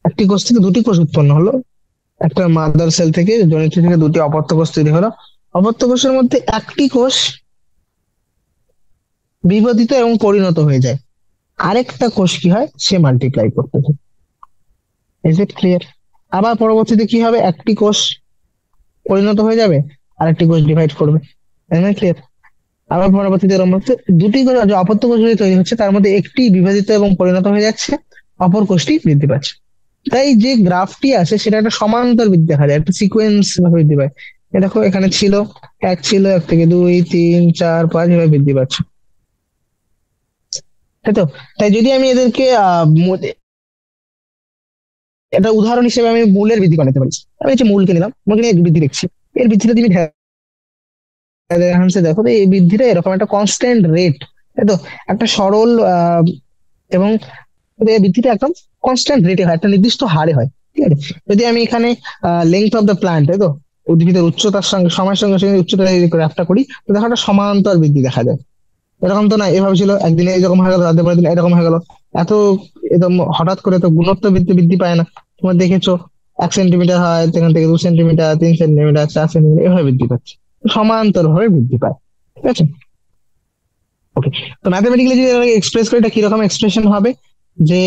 একটি কোষ থেকে দুটি কোষ উৎপন্ন হলো, একটা মাদার সেল থেকে জনিত্রী থেকে দুটি অপত্য কোষ তৈরি হলো। অপত্য কোষের মধ্যে একটি কোষ বিভাজিত এবং পরিণত হয়ে যায়, আরেকটা কোষ কি হয়, সে মাল্টিপ্লাই করতে থাকে। Is it clear? আবার পরবর্তীতে কি হবে, একটি কোষ পরিণত হয়ে যাবে, আরেকটি কোষ ডিভাইড করবে। ক্লিয়ার? আবার পরবর্তীতে এর মধ্যে দুটি কোষ, যে অপত্য কোষগুলি তৈরি হচ্ছে তার মধ্যে একটি বিভাজিত এবং পরিণত হয়ে যাচ্ছে, অপর কোষটি বৃদ্ধি পাচ্ছে। তাই যে গ্রাফটি আছে সেটা একটা সমান্তর বৃদ্ধি দেখা যায়, একটা সিকোয়েন্স ভাবে বৃদ্ধি পায়। দেখো এখানে ছিল এক, ছিল এক থেকে দুই, তিন, চার, পাঁচ, এভাবে বৃদ্ধি পাচ্ছে, তাই তো। তাই যদি আমি এদেরকে এটা উদাহরণ হিসেবে আমি মূলের বৃদ্ধি বানাতে পারি। আমি হচ্ছে মূলকে নিলাম, মূলকে নিয়ে বৃদ্ধি দেখছি, এর বৃদ্ধিটা তুমি দেখো তো এই বৃদ্ধিটা এরকম একটা কনস্ট্যান্ট রেট, তাই তো, একটা সরল এবং এই বৃদ্ধিটা একদম কনস্ট্যান্ট রেটে হয়, একটা নির্দিষ্ট হারে হয়, ঠিক আছে। যদি আমি এখানে লেংথ অফ দ্য প্ল্যান্ট, তাই তো, উদ্ভিদের উচ্চতার সঙ্গে সময়ের সঙ্গে সঙ্গে উচ্চতা গ্রাফটা করি, তো দেখো একটা সমান্তর বৃদ্ধি দেখা যায়। এরকম তো না এভাবে ছিল, একদিনে এরকম হয়ে গেল, রাতে পরের দিন এরকম হয়ে গেল, এত একদম হঠাৎ করে তো গুণত্ব বৃদ্ধি বৃদ্ধি পায় না। তোমরা দেখেছো 1 সেন্টিমিটার হয়, সেখান থেকে 2 সেন্টিমিটার, 3 সেন্টিমিটার, 4 সেন্টিমিটার, এভাবে বৃদ্ধি পাচ্ছে, সমান্তর ভাবে বৃদ্ধি পায়, ঠিক আছে। ওকে, তো ম্যাথমেটিক্যালি যদি এক্সপ্রেস করি, এটা কিরকম এক্সপ্রেশন হবে, যে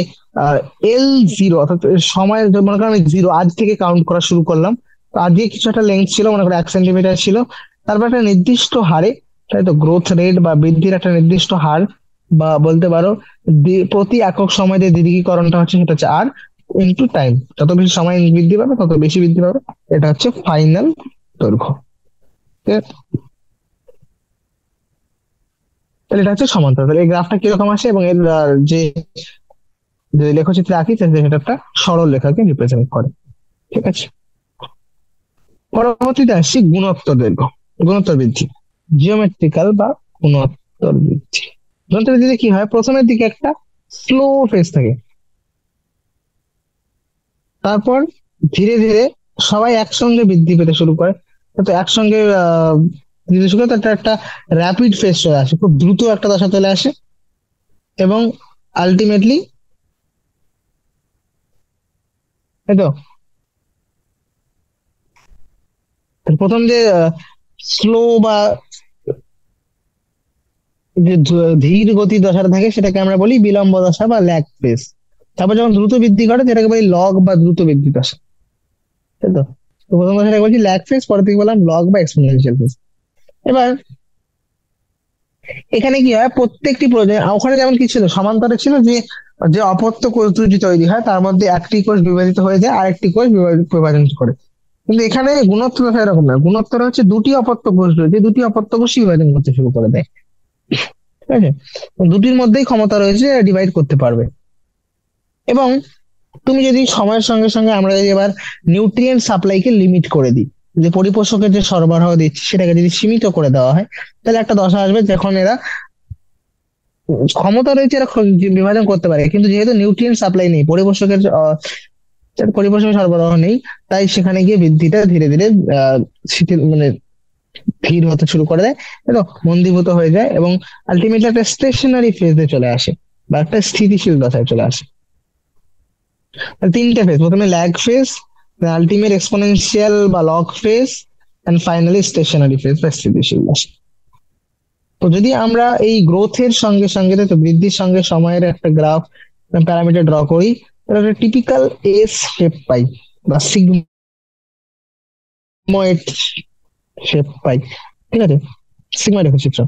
এল জিরো, অর্থাৎ সময়, মনে করো আমি জিরো আজ থেকে কাউন্ট করা শুরু করলাম, তো আজকে কিছু একটা লেন্থ ছিল, মনে করো 1 সেন্টিমিটার ছিল, তারপর একটা নির্দিষ্ট হারে, তাই তো, গ্রোথ রেট বা বৃদ্ধির একটা নির্দিষ্ট হার, বা বলতে পারো প্রতি একক সময় যে দ্বিগুণীকরণটা হচ্ছে সেটা হচ্ছে আর ইনটু টাইম, যত বেশি সময় বৃদ্ধি পাবে তত বেশি বৃদ্ধি পাবে, এটা হচ্ছে ফাইনাল দৈর্ঘ্য, ঠিক আছে? তাহলে এটা হচ্ছে সমান্তরাল। তাহলে এই গ্রাফটা কিরকম আসে, এবং এর যে যে লেখচিত্রে আঁকি সেটা একটা সরল রেখাকে রিপ্রেজেন্ট করে, ঠিক আছে। পরবর্তীতে আসছি গুণোত্তর দৈর্ঘ্য, গুণোত্তর বৃদ্ধি, জিওমেট্রিক্যাল বা গুণোত্তর বৃদ্ধি। গুণোত্তর বৃদ্ধিতে কি হয়, প্রথমের দিকে একটা স্লো ফেজ থাকে, তারপর ধীরে ধীরে সবাই একসঙ্গে বৃদ্ধি পেতে শুরু করে, তো একসঙ্গে বৃদ্ধি শুরু করে, তো একটা র্যাপিড ফেজ চলে আসে, খুব দ্রুত একটা দশা চলে আসে, এবং আলটিমেটলি, তাই তো, প্রথম যে স্লো বা যে ধীর গতি দশাটা থাকে সেটাকে আমরা বলি বিলম্ব দশা বা ল্যাগ ফেজ। তারপর যখন দ্রুত বৃদ্ধি ঘটে সেটাকে বলি লগ বা দ্রুত বৃদ্ধি দশা, তাই তো। তো প্রথম দশাটাকে বলছি ল্যাগ ফেজ, পরে থেকে বললাম লগ বা এক্সপোনেনশিয়াল ফেজ। এবার এখানে কি হয়, প্রত্যেকটি ওখানে যেমন কি ছিল, সমান্তরে ছিল, যে যে অপত্য কোষ দুটি তৈরি হয় তার মধ্যে একটি কোষ বিভাজিত হয়ে যায়, আরেকটি কোষ বিভাজন করে। কিন্তু এখানে গুণোত্তর দশা এরকম না, গুণোত্তর হচ্ছে দুটি অপত্য কোষ রয়েছে, দুটি অপত্য কোষই বিভাজন করতে শুরু করে দেয়, ঠিক আছে। দুটির মধ্যেই ক্ষমতা রয়েছে ডিভাইড করতে পারবে। এবং তুমি যদি সময়ের সঙ্গে সঙ্গে, আমরা যদি এবার নিউট্রিয়েন্ট সাপ্লাইকে লিমিট করে দিই, যে পরিপোষকের যে সরবরাহ দিচ্ছি সেটাকে যদি সীমিত করে দেওয়া হয়, তাহলে একটা দশা আসবে যখন এরা ক্ষমতা রয়েছে, এরা বিভাজন করতে পারে, কিন্তু যেহেতু নিউট্রিয়েন্ট সাপ্লাই নেই, পরিপোষকের সরবরাহ নেই, তাই সেখানে গিয়ে বৃদ্ধিটা ধীরে ধীরে শিথিল, মানে ধীর হতে শুরু করে দেয়, তাই তো, মন্দীভূত হয়ে যায়, এবং আলটিমেটলি একটা স্টেশনারি ফেজে চলে আসে, বা একটা স্থিতিশীল দশায় চলে আসে। তিনটে ফেজ, প্রথমে ল্যাগ ফেজ, আলটিমেট এক্সপোনেনশিয়াল বা log phase, and finally stationary phase বা স্থিতিশীল দশা। তো যদি আমরা এই গ্রোথের সঙ্গে সঙ্গে, তো বৃদ্ধির সঙ্গে সময়ের একটা গ্রাফ প্যারামিটার ড্র করি, তাহলে একটা টিপিক্যাল এস শেপ পাই বা সিগময়েড শেপ পাই। ঠিক আছে, সিগময়েড রেখা চিত্র।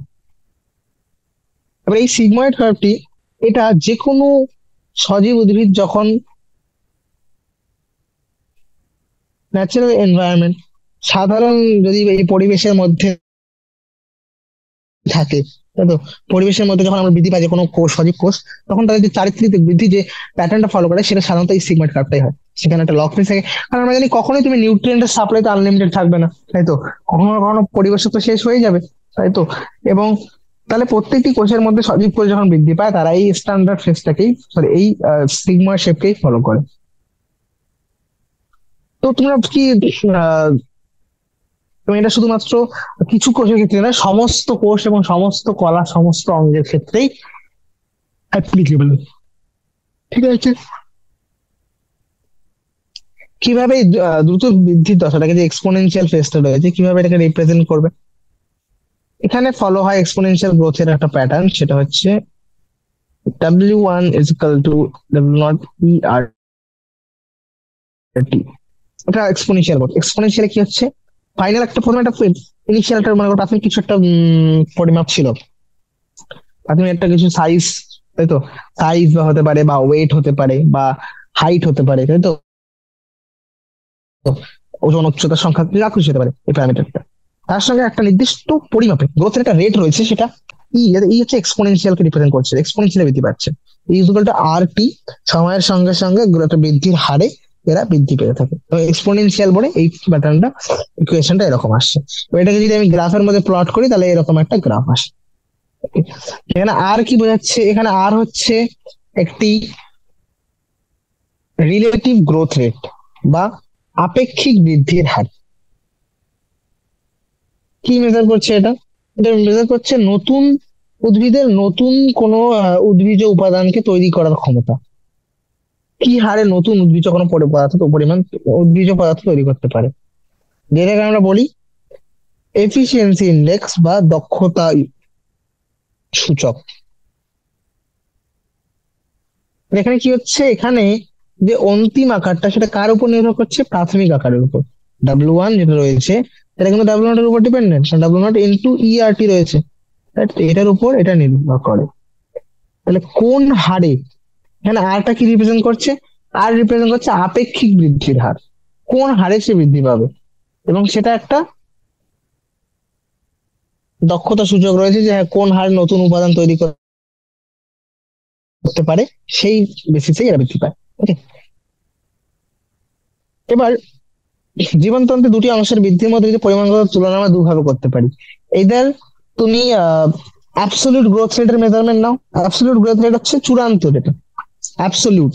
এবার এই সিগময়েড কার্ভটি, এটা যে কোনো সজীব উদ্ভিদ যখন ন্যাচারাল এনভায়রনমেন্ট, সাধারণ যদি এই পরিবেশের মধ্যে থাকে, তাই তো, পরিবেশের মধ্যে যখন আমরা বৃদ্ধি পাই যে কোনো কোষ, সজীব কোষ, তখন তাদের যে চারিত্রিক বৃদ্ধি যে প্যাটার্নটা ফলো করে সেটা সাধারণত এই সিগমেন্ট কার্ভটাই হয়। সেখানে একটা লক ফেজ থাকে, কারণ আমরা জানি কখনোই তুমি নিউট্রিয়েন্টের সাপ্লাই তো আনলিমিটেড থাকবে না, তাই তো, কখনো না কখনো পরিবেশ তো শেষ হয়ে যাবে, তাই তো। এবং তাহলে প্রত্যেকটি কোষের মধ্যে সজীব কোষ যখন বৃদ্ধি পায় তারা এই স্ট্যান্ডার্ড ফেজটাকেই, সরি এই সিগমা শেপকেই ফলো করে। তো তোমরা কি আহ, এবং এটা শুধুমাত্র কিছু কোষের ক্ষেত্রে নয়, সমস্ত কোষ এবং সমস্ত কলা, সমস্ত অঙ্গের ক্ষেত্রেই অ্যাপ্লিকেবল। ঠিক আছে, কিভাবে এই দ্রুত বৃদ্ধির দশাটাকে, যে এক্সপোনেনশিয়াল ফেজটা রয়েছে, কিভাবে এটাকে রিপ্রেজেন্ট করবে? এখানে ফলো হয় এক্সপোনেনশিয়াল গ্রোথের একটা প্যাটার্ন, সেটা হচ্ছে W1 is equal to W0 ERT। এটা এক্সপোনেনশিয়াল গ্রোথ। এক্সপোনেনশিয়াল কি হচ্ছে, ফাইনাল একটা, প্রথমে একটা ইনিশিয়াল একটা, মনে করো প্রাথমিক কিছু একটা পরিমাপ ছিল, প্রাথমিক একটা কিছু সাইজ, তাই তো, সাইজ বা হতে পারে, বা ওয়েট হতে পারে, বা হাইট হতে পারে, তাই তো, ওজন, উচ্চতার সংখ্যা যা খুশি হতে পারে এই প্যারামিটারটা। তার সঙ্গে একটা নির্দিষ্ট পরিমাপে গ্রোথের একটা রেট রয়েছে, সেটা ই হচ্ছে এক্সপোনেনশিয়ালকে রিপ্রেজেন্ট করছে, এক্সপোনেনশিয়াল বৃদ্ধি পাচ্ছে। ইকুয়াল টু আর টি, সময়ের সঙ্গে সঙ্গে গ্রোথের বৃদ্ধির হারে এরা বৃদ্ধি পেতে থাকে, তো এক্সপোনেনশিয়াল বলে এই প্যাটার্নটা, ইকুয়েশনটা এরকম আসছে। তো এটাকে যদি আমি গ্রাফের মধ্যে প্লট করি তাহলে এরকম একটা গ্রাফ আসে। এখানে আর কি বোঝাচ্ছে, এখানে আর হচ্ছে একটি রিলেটিভ গ্রোথ রেট বা আপেক্ষিক বৃদ্ধির হার। কি মেজার করছে এটা? এটা মেজার করছে নতুন উদ্ভিদের নতুন কোনো উদ্ভিজ উপাদানকে তৈরি করার ক্ষমতা, কি হারে নতুন উদ্ভিজ কোনো পদার্থ, পরিমাণ উদ্ভিজ পদার্থ তৈরি করতে পারে, যেটাকে আমরা বলি এফিসিয়েন্সি ইন্ডেক্স বা দক্ষতা সূচক। এখানে কি হচ্ছে, এখানে যে অন্তিম আকারটা সেটা কার উপর নির্ভর করছে, প্রাথমিক আকারের উপর। W1 যেটা রয়েছে এটা কিন্তু W0 এর উপর ডিপেন্ডেন্ট, W0 ইন্টু ERT রয়েছে, right? এটার উপর এটা নির্ভর করে। তাহলে কোন হারে, এখানে আরটা কি রিপ্রেজেন্ট করছে, আর রিপ্রেজেন্ট করছে আপেক্ষিক বৃদ্ধির হার, কোন হারে সে বৃদ্ধি পাবে। এবং সেটা একটা দক্ষতা সূচক রয়েছে, যে হ্যাঁ, কোন হারে নতুন উপাদান তৈরি করতে পারে, সেই বেসিসে এরা বৃদ্ধি পায়। ওকে, এবার জীবনতন্ত্রে দুটি অংশের বৃদ্ধির মধ্যে যদি পরিমাণগত তুলনা আমরা দুভাবে করতে পারি। এইদার তুমি অ্যাবসলিউট গ্রোথ রেটের মেজারমেন্ট নাও, অ্যাবসলিউট গ্রোথ রেট হচ্ছে চূড়ান্ত, যেটা অ্যাবসলিউট,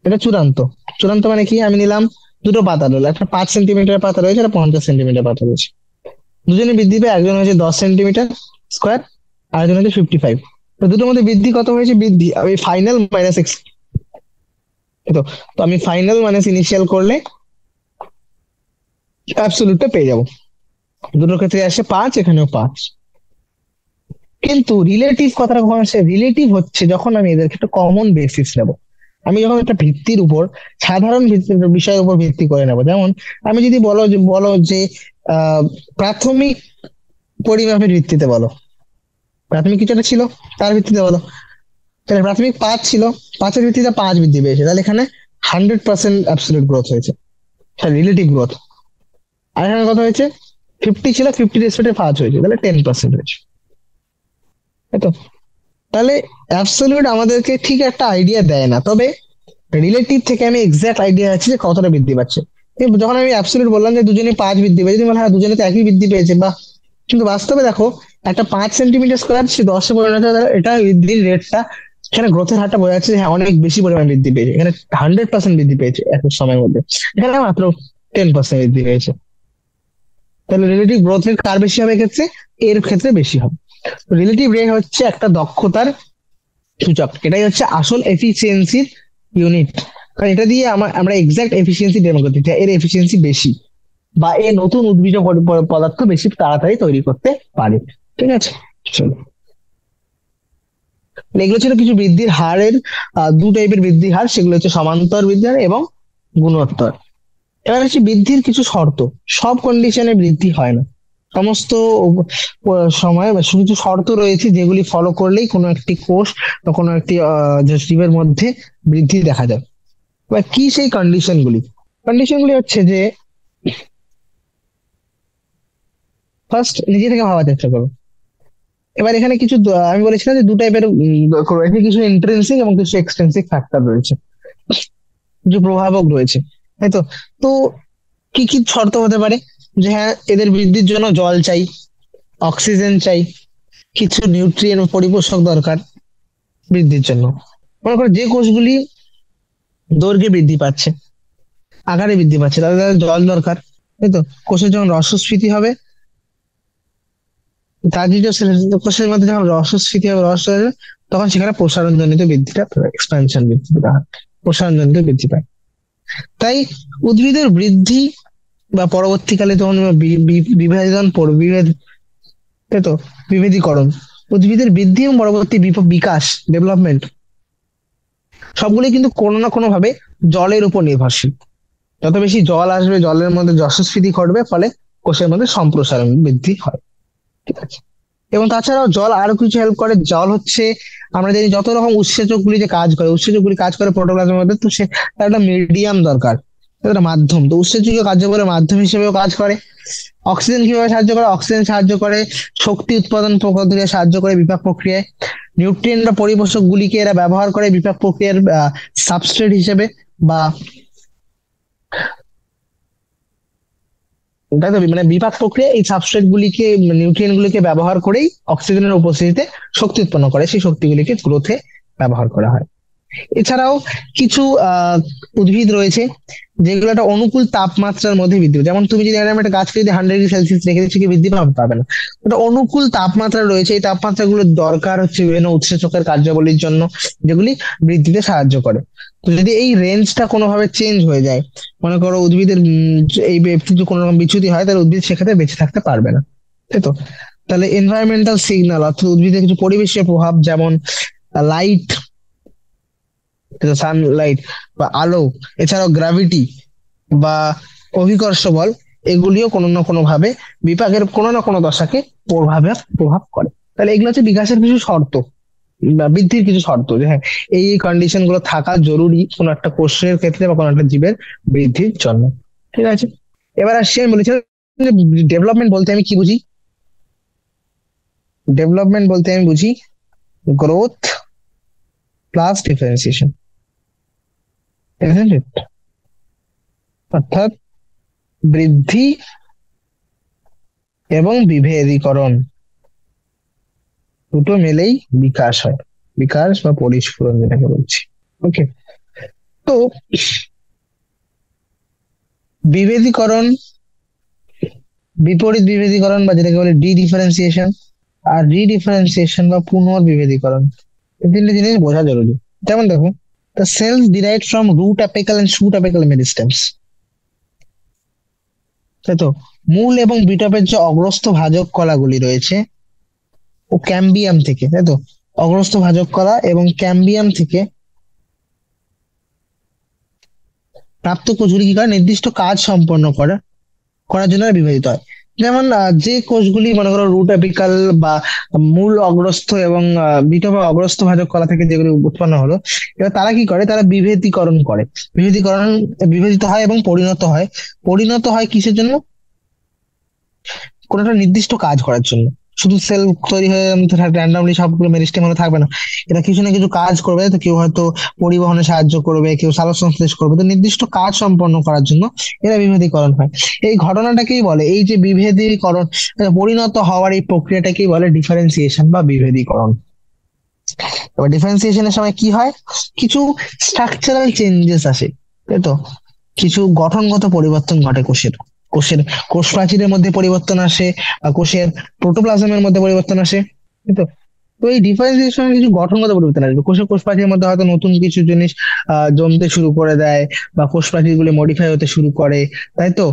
এটা চূড়ান্ত। চূড়ান্ত মানে কি, আমি নিলাম দুটো পাতা রইলো, একটা 5 সেন্টিমিটার পাতা রয়েছে, একটা 50 সেন্টিমিটার পাতা রয়েছে, দুজনে বৃদ্ধি পেয়ে, একজন হয়েছে 10 সেন্টিমিটার স্কোয়ার, আরেকজন হচ্ছে 55। তো দুটোর মধ্যে বৃদ্ধি কত হয়েছে, বৃদ্ধি আমি ফাইনাল মাইনাস এক্স, তো তো আমি ফাইনাল মাইনাস ইনিশিয়াল করলে অ্যাবসলিউটটা পেয়ে যাবো। দুটোর ক্ষেত্রে আসে 5, এখানেও 5। কিন্তু রিলেটিভ কথাটা কখন আসে, রিলেটিভ হচ্ছে যখন আমি এদেরকে একটা কমন বেসিস নেব, আমি যখন একটা ভিত্তির উপর, সাধারণ ভিত্তির বিষয়ের উপর ভিত্তি করে নেব। যেমন আমি যদি বলো যে প্রাথমিক পরিমাপের ভিত্তিতে বলো, প্রাথমিক কিছু একটা ছিল, তার ভিত্তিতে বলো, তাহলে প্রাথমিক 5 ছিল, 5-এর ভিত্তিতে 5 বৃদ্ধি পেয়েছে, তাহলে এখানে 100% অ্যাবসলিউট গ্রোথ হয়েছে, রিলেটিভ গ্রোথ। আর এখানে কত হয়েছে, 50 ছিল, 50 রেসপেক্টে 5 হয়েছে, তাহলে 10% হয়েছে, তাই তো। তাহলে অ্যাবসলিউট আমাদেরকে ঠিক একটা আইডিয়া দেয় না, তবে রিলেটিভ থেকে আমি এক্সাক্ট আইডিয়া আছে যে কতটা বৃদ্ধি পাচ্ছে। যখন আমি অ্যাবসলিউট বললাম যে দুজনে 5 বৃদ্ধি পেয়েছে, তুমি বলে হ্যাঁ দুজনে তো একই বৃদ্ধি পেয়েছে, বা, কিন্তু বাস্তবে দেখো, একটা 5 সেন্টিমিটার স্কোয়ার সে 10-এ পরিণত হয়, এটা বৃদ্ধির রেটটা, এখানে গ্রোথের হারটা বোঝা যাচ্ছে যে হ্যাঁ অনেক বেশি পরিমাণ বৃদ্ধি পেয়েছে, এখানে 100% বৃদ্ধি পেয়েছে এক সময়ের মধ্যে, এখানে মাত্র 10% বৃদ্ধি পেয়েছে। তাহলে রিলেটিভ গ্রোথ রেট কার বেশি হবে এক্ষেত্রে, এর ক্ষেত্রে বেশি হবে। রিলেটিভ রেট হচ্ছে একটা দক্ষতার সূচক, এটাই হচ্ছে আসল এফিসিয়েন্সির ইউনিট, কারণ এটা দিয়ে আমরা এক্সাক্ট এফিসিয়েন্সি ডেমো করতে চাই, এর এফিসিয়েন্সি বেশি, বা এ নতুন উদ্ভিজ পদার্থ বেশি তাড়াতাড়ি তৈরি করতে পারে। ঠিক আছে, চলো। এগুলো ছিল কিছু বৃদ্ধির হারের দু টাইপের বৃদ্ধির হার, সেগুলো হচ্ছে সমান্তর বৃদ্ধির হার এবং গুণোত্তর। এবার হচ্ছে বৃদ্ধির কিছু শর্ত। সব কন্ডিশনে বৃদ্ধি হয় না, সমস্ত সময় বা কিছু শর্ত রয়েছে যেগুলি ফলো করলেই কোনো একটি কোষ বা কোনো একটি যে জীবের মধ্যে বৃদ্ধি দেখা যায়। এবার কি সেই কন্ডিশনগুলি? কন্ডিশনগুলি হচ্ছে যে, ফার্স্ট নিজে থেকে ভাবার চেষ্টা করো। এবার এখানে কিছু আমি বলেছিলাম যে দু টাইপের রয়েছে, কিছু ইন্ট্রিনসিক এবং কিছু এক্সট্রিনসিক ফ্যাক্টর রয়েছে, কিছু প্রভাবক রয়েছে, তাই তো? তো কি কি শর্ত হতে পারে? যে হ্যাঁ, এদের বৃদ্ধির জন্য জল চাই, অক্সিজেন চাই, কিছু নিউট্রিয়েন্ট ও পরিপোষক দরকার বৃদ্ধির জন্য। মনে করো যে কোষগুলি দৈর্ঘ্যে বৃদ্ধি পাচ্ছে, আকারে বৃদ্ধি পাচ্ছে, তাদের জল দরকার, তাই তো? কোষের যখন রসস্ফীতি হবে, তার যে কোষের মধ্যে যখন রসস্ফীতি হবে, রস হয়ে যাবে, তখন সেখানে প্রসারণ জনিত বৃদ্ধিটা, এক্সপ্যানশন বৃদ্ধিটা হয়, প্রসারণ জনিত বৃদ্ধি পায়। তাই উদ্ভিদের বৃদ্ধি বা পরবর্তীকালে যখন বিভাজন পড়বে, তাই তো, বিভেদীকরণ, উদ্ভিদের বৃদ্ধি এবং পরবর্তী বিকাশ, ডেভেলপমেন্ট, সবগুলো কিন্তু কোনো না কোনো ভাবে জলের উপর নির্ভরশীল। যত বেশি জল আসবে, জলের মধ্যে জলস্ফীতি ঘটবে, ফলে কোষের মধ্যে সম্প্রসারণ বৃদ্ধি হয়। ঠিক আছে? এবং তাছাড়াও জল আরো কিছু হেল্প করে। জল হচ্ছে, আমরা জানি যত রকম উৎসেচক গুলি যে কাজ করে, উৎসেচক গুলি কাজ করে প্রোটোপ্লাজমের মধ্যে, তো সে তার একটা মিডিয়াম দরকার, একটা মাধ্যম। তো উৎসেচকীয় কার্যকরের মাধ্যম হিসেবেও কাজ করে। অক্সিজেন কিভাবে সাহায্য করে? অক্সিজেন সাহায্য করে শক্তি উৎপাদন প্রক্রিয়ায়, সাহায্য করে বিপাক প্রক্রিয়ায়। নিউট্রিয়েন্ট বা পরিপোষক গুলিকে এরা ব্যবহার করে বিপাক প্রক্রিয়ার সাবস্ট্রেট হিসেবে, বা তাই তো, মানে বিপাক প্রক্রিয়া এই সাবস্ট্রেট গুলিকে, নিউট্রিয়েন্ট গুলিকে ব্যবহার করেই অক্সিজেনের উপস্থিতিতে শক্তি উৎপন্ন করে, সেই শক্তিগুলিকে গ্রোথে ব্যবহার করা হয়। এছাড়াও কিছু উদ্ভিদ রয়েছে যেগুলো একটা অনুকূল তাপমাত্রার মধ্যে বৃদ্ধি পায়। যেমন তুমি যদি এরকম একটা গাছকে যদি 100 ডিগ্রি সেলসিয়াস রেখে দিচ্ছ, কি বৃদ্ধি পাবে? পাবে না। ওটা অনুকূল তাপমাত্রা রয়েছে, এই তাপমাত্রাগুলোর দরকার হচ্ছে বিভিন্ন উৎসেচকের কার্যাবলীর জন্য, যেগুলি বৃদ্ধিতে সাহায্য করে। তো যদি এই রেঞ্জটা কোনোভাবে চেঞ্জ হয়ে যায়, মনে করো উদ্ভিদের এই যদি কোনো রকম বিচ্যুতি হয়, তাহলে উদ্ভিদ সেক্ষেত্রে বেঁচে থাকতে পারবে না, তাই তো? তাহলে এনভায়রনমেন্টাল সিগন্যাল, অর্থাৎ উদ্ভিদের কিছু পরিবেশের প্রভাব, যেমন লাইট, সানলাইট বা আলো, এছাড়াও গ্র্যাভিটি বা অভিকর্ষ বল, এগুলিও কোনো না কোনো ভাবে বিপাকের কোনো না কোনো দশাকে প্রভাব করে। তাহলে এগুলো হচ্ছে বিকাশের কিছু শর্ত বা বৃদ্ধির কিছু শর্ত, যে হ্যাঁ, এই কন্ডিশন গুলো থাকা জরুরি কোনো একটা কোষের ক্ষেত্রে বা কোনো একটা জীবের বৃদ্ধির জন্য। ঠিক আছে? এবার আসছি, আমি বলেছিলাম যে ডেভেলপমেন্ট বলতে আমি কি বুঝি। ডেভেলপমেন্ট বলতে আমি বুঝি গ্রোথ প্লাস ডিফারেন্সিয়েশন, অর্থাৎ বৃদ্ধি এবং বিভেদীকরণ দুটো মিলেই বিকাশ হয়, বিকাশ বা পরিস্ফুরণ যেটাকে বলছি। ওকে। তো বিভেদীকরণ, বিপরীত বিভেদীকরণ বা যেটাকে বলে ডি ডিফারেন্সিয়েশন, আর রিডিফারেন্সিয়েশন বা পুনর্বিভেদীকরণ, এই তিনটে জিনিস বোঝা জরুরি। যেমন দেখো, the cells derived from root apical and shoot apical meristems, তাই তো? মূল এবং বিটপের যে অগ্রস্থ ভাজক কলাগুলি রয়েছে, ও ক্যাম্বিয়াম থেকে, তাই তো, অগ্রস্থ ভাজক কলা এবং ক্যাম্বিয়াম থেকে প্রাপ্ত কোষগুলি কি করে? নির্দিষ্ট কাজ সম্পন্ন করার জন্য এরা বিভাজিত হয়। যেমন যে কোষগুলি মনে করো রুট অ্যাপিকাল বা মূল অগ্রস্থ এবং বিটপ বা অগ্রস্থ ভাজক কলা থেকে যেগুলি উৎপন্ন হলো, এবার তারা কি করে? তারা বিভেদীকরণ করে। বিভেদীকরণ, বিভেদিত হয় এবং পরিণত হয়। পরিণত হয় কিসের জন্য? কোনো একটা নির্দিষ্ট কাজ করার জন্য। শুধু সেল তৈরি হয়ে র্যান্ডামলি সবগুলো মেরিস্টেম হলে থাকবে না, এটা কিছু না কিছু কাজ করবে। তো কেউ হয়তো পরিবহনে সাহায্য করবে, কেউ সালোক সংশ্লেষ করবে, তো নির্দিষ্ট কাজ সম্পন্ন করার জন্য এরা বিভেদীকরণ হয়। এই ঘটনাটাকেই বলে, এই যে বিভেদীকরণ, পরিণত হওয়ার এই প্রক্রিয়াটাকেই বলে ডিফারেন্সিয়েশন বা বিভেদীকরণ। এবার ডিফারেন্সিয়েশনের সময় কি হয়? কিছু স্ট্রাকচারাল চেঞ্জেস আসে, তাই তো? কিছু গঠনগত পরিবর্তন ঘটে কোষের, কোষের কোষ প্রাচীরের মধ্যে পরিবর্তন আসে, বা কোষের প্রোটোপ্লাজমের মধ্যে পরিবর্তন আসে, তাই তো? তো এই ডিফারেন্সিয়েশনের কিছু গঠনগত পরিবর্তন আসবে, কোষ প্রাচীরের মধ্যে হয়তো নতুন কিছু জিনিস জমতে শুরু করে দেয়, বা কোষ প্রাচীর গুলি মডিফাই হতে শুরু করে, তাই তো?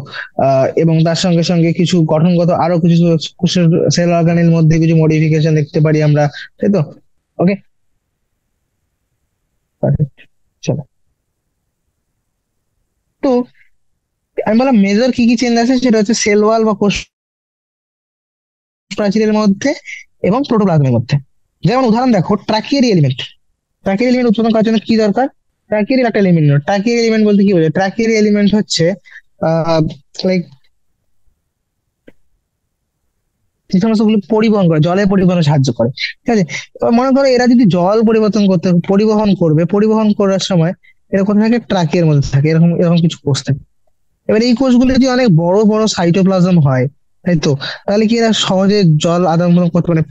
এবং তার সঙ্গে সঙ্গে কিছু গঠনগত আরো কিছু কোষের সেল অর্গানেল মধ্যে কিছু মডিফিকেশন দেখতে পারি আমরা, তাই তো? ওকে। চলো, তো আমি বললাম মেজর কি কি চেঞ্জ আছে, সেটা হচ্ছে সেল ওয়াল বা কোষ প্রাচীরের মধ্যে এবং প্রোটোপ্লাজমের মধ্যে। যেমন উদাহরণ দেখো, ট্রাকিয়ারি এলিমেন্ট। ট্রাকিয়ারি এলিমেন্ট উৎপাদন করার জন্য কি দরকার? ট্রাকিয়ারি একটা এলিমেন্ট নয়, ট্রাকিয়ারি এলিমেন্ট বলতে কি বোঝায়? ট্রাকিয়ারি এলিমেন্ট হচ্ছে লাইক যে সমস্ত গুলো পরিবহন করে, জলে পরিবহনে সাহায্য করে, ঠিক আছে? এবার মনে করো এরা যদি জল পরিবহন করবে, পরিবহন করার সময় এরা কোথায় থাকে? ট্রাকের মধ্যে থাকে, এরকম এরকম কিছু কোষ থাকে। এবার এই কোষগুলো যদি অনেক বড় বড় সাইটোপ্লাজম হয়, তাই তো, তাহলে কি এরা সহজে জল আদান প্রদান করতে পারে,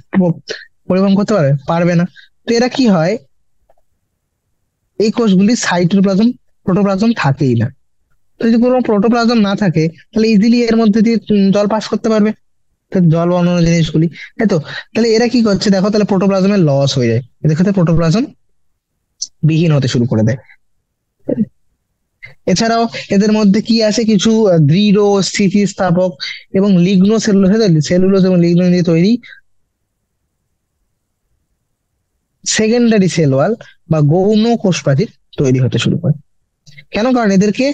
পরিবহন করতে পারে? পারবে না। তো এরা কি হয়, এই কোষগুলি সাইটোপ্লাজম, প্রোটোপ্লাজম থাকেই না। তো যদি কোনো প্রোটোপ্লাজম না থাকে, তাহলে ইজিলি এর মধ্যে দিয়ে জল পাস করতে পারবে, তো জল বা অন্যান্য জিনিসগুলি, তাই তো। তাহলে এরা কি করছে দেখো, তাহলে প্রোটোপ্লাজমের লস হয়ে যায়, এদের ক্ষেত্রে প্রোটোপ্লাজম বিহীন হতে শুরু করে দেয়। এছাড়াও এদের মধ্যে কি আছে, কিছু দৃঢ় স্থিতিস্থাপক এবং লিগ্নো সেলুলোজ, সেলুলোজ এবং লিগ্নো দিয়ে তৈরি সেকেন্ডারি সেল ওয়াল বা গৌণ কোষ প্রাচীর তৈরি হতে শুরু করে। কেন? কারণ এদেরকে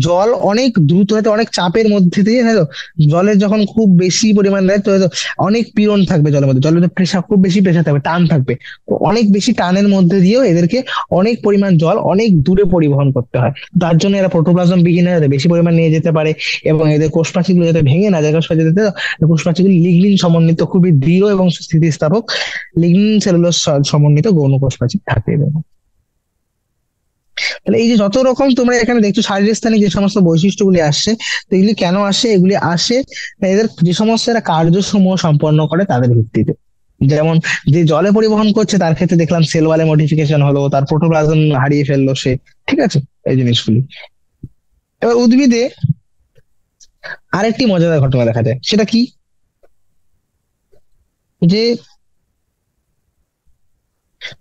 জল অনেক দ্রুত, হয়তো অনেক চাপের মধ্যে দিয়ে, হয়তো জলের যখন খুব বেশি পরিমাণ দেয়, তো হয়তো অনেক পীড়ন থাকবে জলের মধ্যে, জলের প্রেশার, খুব বেশি প্রেশার থাকবে, টান থাকবে, তো অনেক বেশি টানের মধ্যে দিয়েও এদেরকে অনেক পরিমাণ জল অনেক দূরে পরিবহন করতে হয়। তার জন্য এরা প্রোটোপ্লাজম বিহীন হয়ে বেশি পরিমাণ নিয়ে যেতে পারে, এবং এদের কোষপ্রাচীরগুলো যাতে ভেঙে না যায়, কোষপ্রাচীরগুলি লিগনিন সমন্বিত, খুবই দৃঢ় এবং স্থিতিস্থাপক লিগনিন সেলুলোজ সমন্বিত গৌণ কোষপ্রাচীর থাকে এদের মধ্যে। তাহলে এই যে যত রকম তোমরা এখানে দেখছো শারীরিক স্থানে যে সমস্ত বৈশিষ্ট্যগুলি আসছে, তো এগুলি কেন আসে? এগুলি আসে এদের যে সমস্ত এরা কার্যসমূহ সম্পন্ন করে তাদের ভিত্তিতে। যেমন যে জলে পরিবহন করছে তার ক্ষেত্রে দেখলাম সেল ওয়ালে মডিফিকেশন হলো, তার প্রোটোপ্লাজম হারিয়ে ফেললো সে, ঠিক আছে, এই জিনিসগুলি। এবার উদ্ভিদে আরেকটি মজাদার ঘটনা দেখা যায়, সেটা কি? যে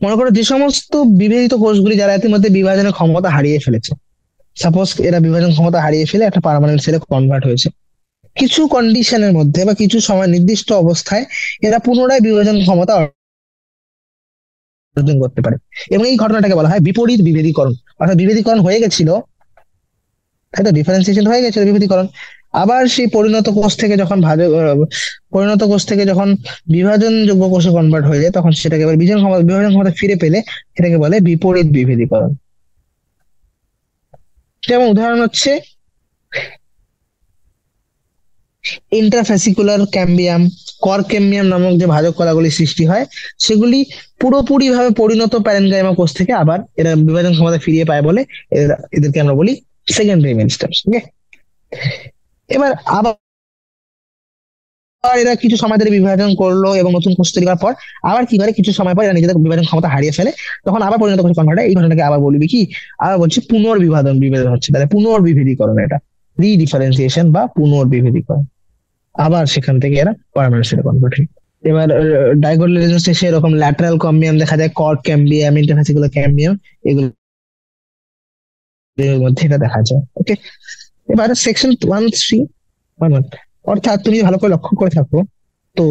মনে করো যে সমস্ত বিভাজিত কোষগুলি যারা ইতিমধ্যে বিভাজনের ক্ষমতা হারিয়ে ফেলেছে, সাপোজ এরা বিভাজন ক্ষমতা হারিয়ে ফেলে একটা পার্মানেন্ট সেলে কনভার্ট হয়েছে, কিছু কন্ডিশনের মধ্যে বা কিছু সময় নির্দিষ্ট অবস্থায় এরা পুনরায় বিভাজন ক্ষমতা অর্জন করতে পারে, এবং এই ঘটনাটাকে বলা হয় বিপরীত বিভেদীকরণ। অর্থাৎ বিভেদীকরণ হয়ে গেছিল, তাই তো, ডিফারেন্সিয়েশন হয়ে গেছিল, বিভেদীকরণ আবার সেই পরিণত কোষ থেকে যখন বিভাজন যোগ্য কোষে কনভার্ট হয়ে যায়, তখন সেটাকে এবার বিভাজন ক্ষমতা ফিরে পেলে এটাকে বলে বিপরীত বিভেদীকরণ। যেমন উদাহরণ হচ্ছে ইন্ট্রাফেসিকুলার ক্যাম্বিয়াম, করক্যাম্বিয়াম নামক যে ভাজক কলাগুলি সৃষ্টি হয়, সেগুলি পুরোপুরি ভাবে পরিণত প্যারেনকাইমা কোষ থেকে আবার এরা বিভাজন ক্ষমতা ফিরিয়ে পায় বলে এদেরকে আমরা বলি সেকেন্ডারি মেরিস্টেমস। ওকে, এবার আবার এরা কিছু সময় ধরে বিভাজন করলো এবং নতুন কোষ তৈরি করার পর আবার কি করে, কিছু সময় পর এরা নিজেদের বিভাজন ক্ষমতা হারিয়ে ফেলে, তখন আবার পরিণত কোষে কনভার্ট হয়। এই ঘটনাটাকে আবার বলবি কি, আবার বলছি পুনর্বিভাজন, বিভেদন হচ্ছে, তাহলে পুনর্বিভেদীকরণ, এটা রিডিফারেন্সিয়েশন বা পুনর্বিভেদীকরণ। আবার সেখান থেকে এরা পার্মানেন্ট সেলে কনভার্ট হয়। এবার ডাইগোডালিজম শেষে এরকম ল্যাটারাল ক্যাম্বিয়াম দেখা যায়, কর্ড ক্যাম্বিয়াম, ইন্টারফেসিকুলার ক্যাম্বিয়াম, এগুলোর মধ্যে এটা দেখা যায়। ওকে, এবার সেকশন 1.3.1, অর্থাৎ তুমি যদি ভালো করে লক্ষ্য করে থাকো, তো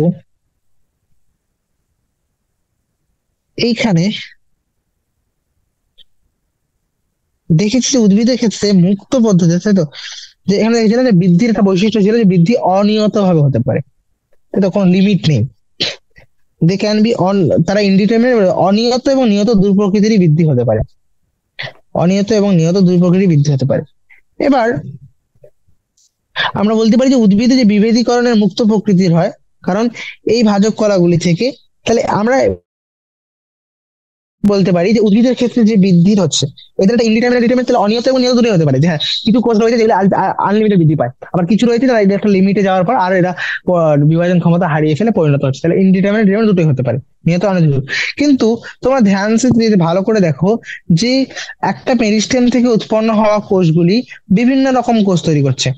এইখানে দেখেছি যে উদ্ভিদের ক্ষেত্রে মুক্ত পদ্ধতি, তাই তো, যে এখানে দেখছিলাম যে বৃদ্ধির একটা বৈশিষ্ট্য ছিল যে বৃদ্ধি অনিয়ত ভাবে হতে পারে, তাই তো, কোনো লিমিট নেই। দে ক্যান বি অন, তারা ইনডিটারমিনেট, অনিয়ত এবং নিয়ত দুই প্রকৃতিরই বৃদ্ধি হতে পারে, অনিয়ত এবং নিয়ত দুই প্রকৃতিরই বৃদ্ধি হতে পারে। এবার আমরা বলতে পারি যে উদ্ভিদে যে বিভেদীকরণের মুক্ত প্রকৃতির হয়, কারণ এই ভাজক কলাগুলি থেকে, তাহলে আমরা বলতে পারি যে উদ্ভিদের ক্ষেত্রে যে বৃদ্ধি হচ্ছে, এদের একটা ইনডিটারমিনেট ডিটারমিনেট, তাহলে অনিয়ত এবং নিয়ত দূরে হতে পারে, যে হ্যাঁ কিছু কোষ রয়েছে যেগুলো আনলিমিটেড বৃদ্ধি পায়, আবার কিছু রয়েছে তারা এদের একটা লিমিটে যাওয়ার পর আর এরা বিভাজন ক্ষমতা হারিয়ে ফেলে পরিণত হচ্ছে, তাহলে ইনডিটারমিনেট ডিটারমিনেট দুটোই হতে পারে, নিয়ত অনেক দূর। কিন্তু তোমরা ধ্যান সে যদি ভালো করে দেখো, যে একটা মেরিস্টেম থেকে উৎপন্ন হওয়া কোষগুলি বিভিন্ন রকম কোষ তৈরি করছে,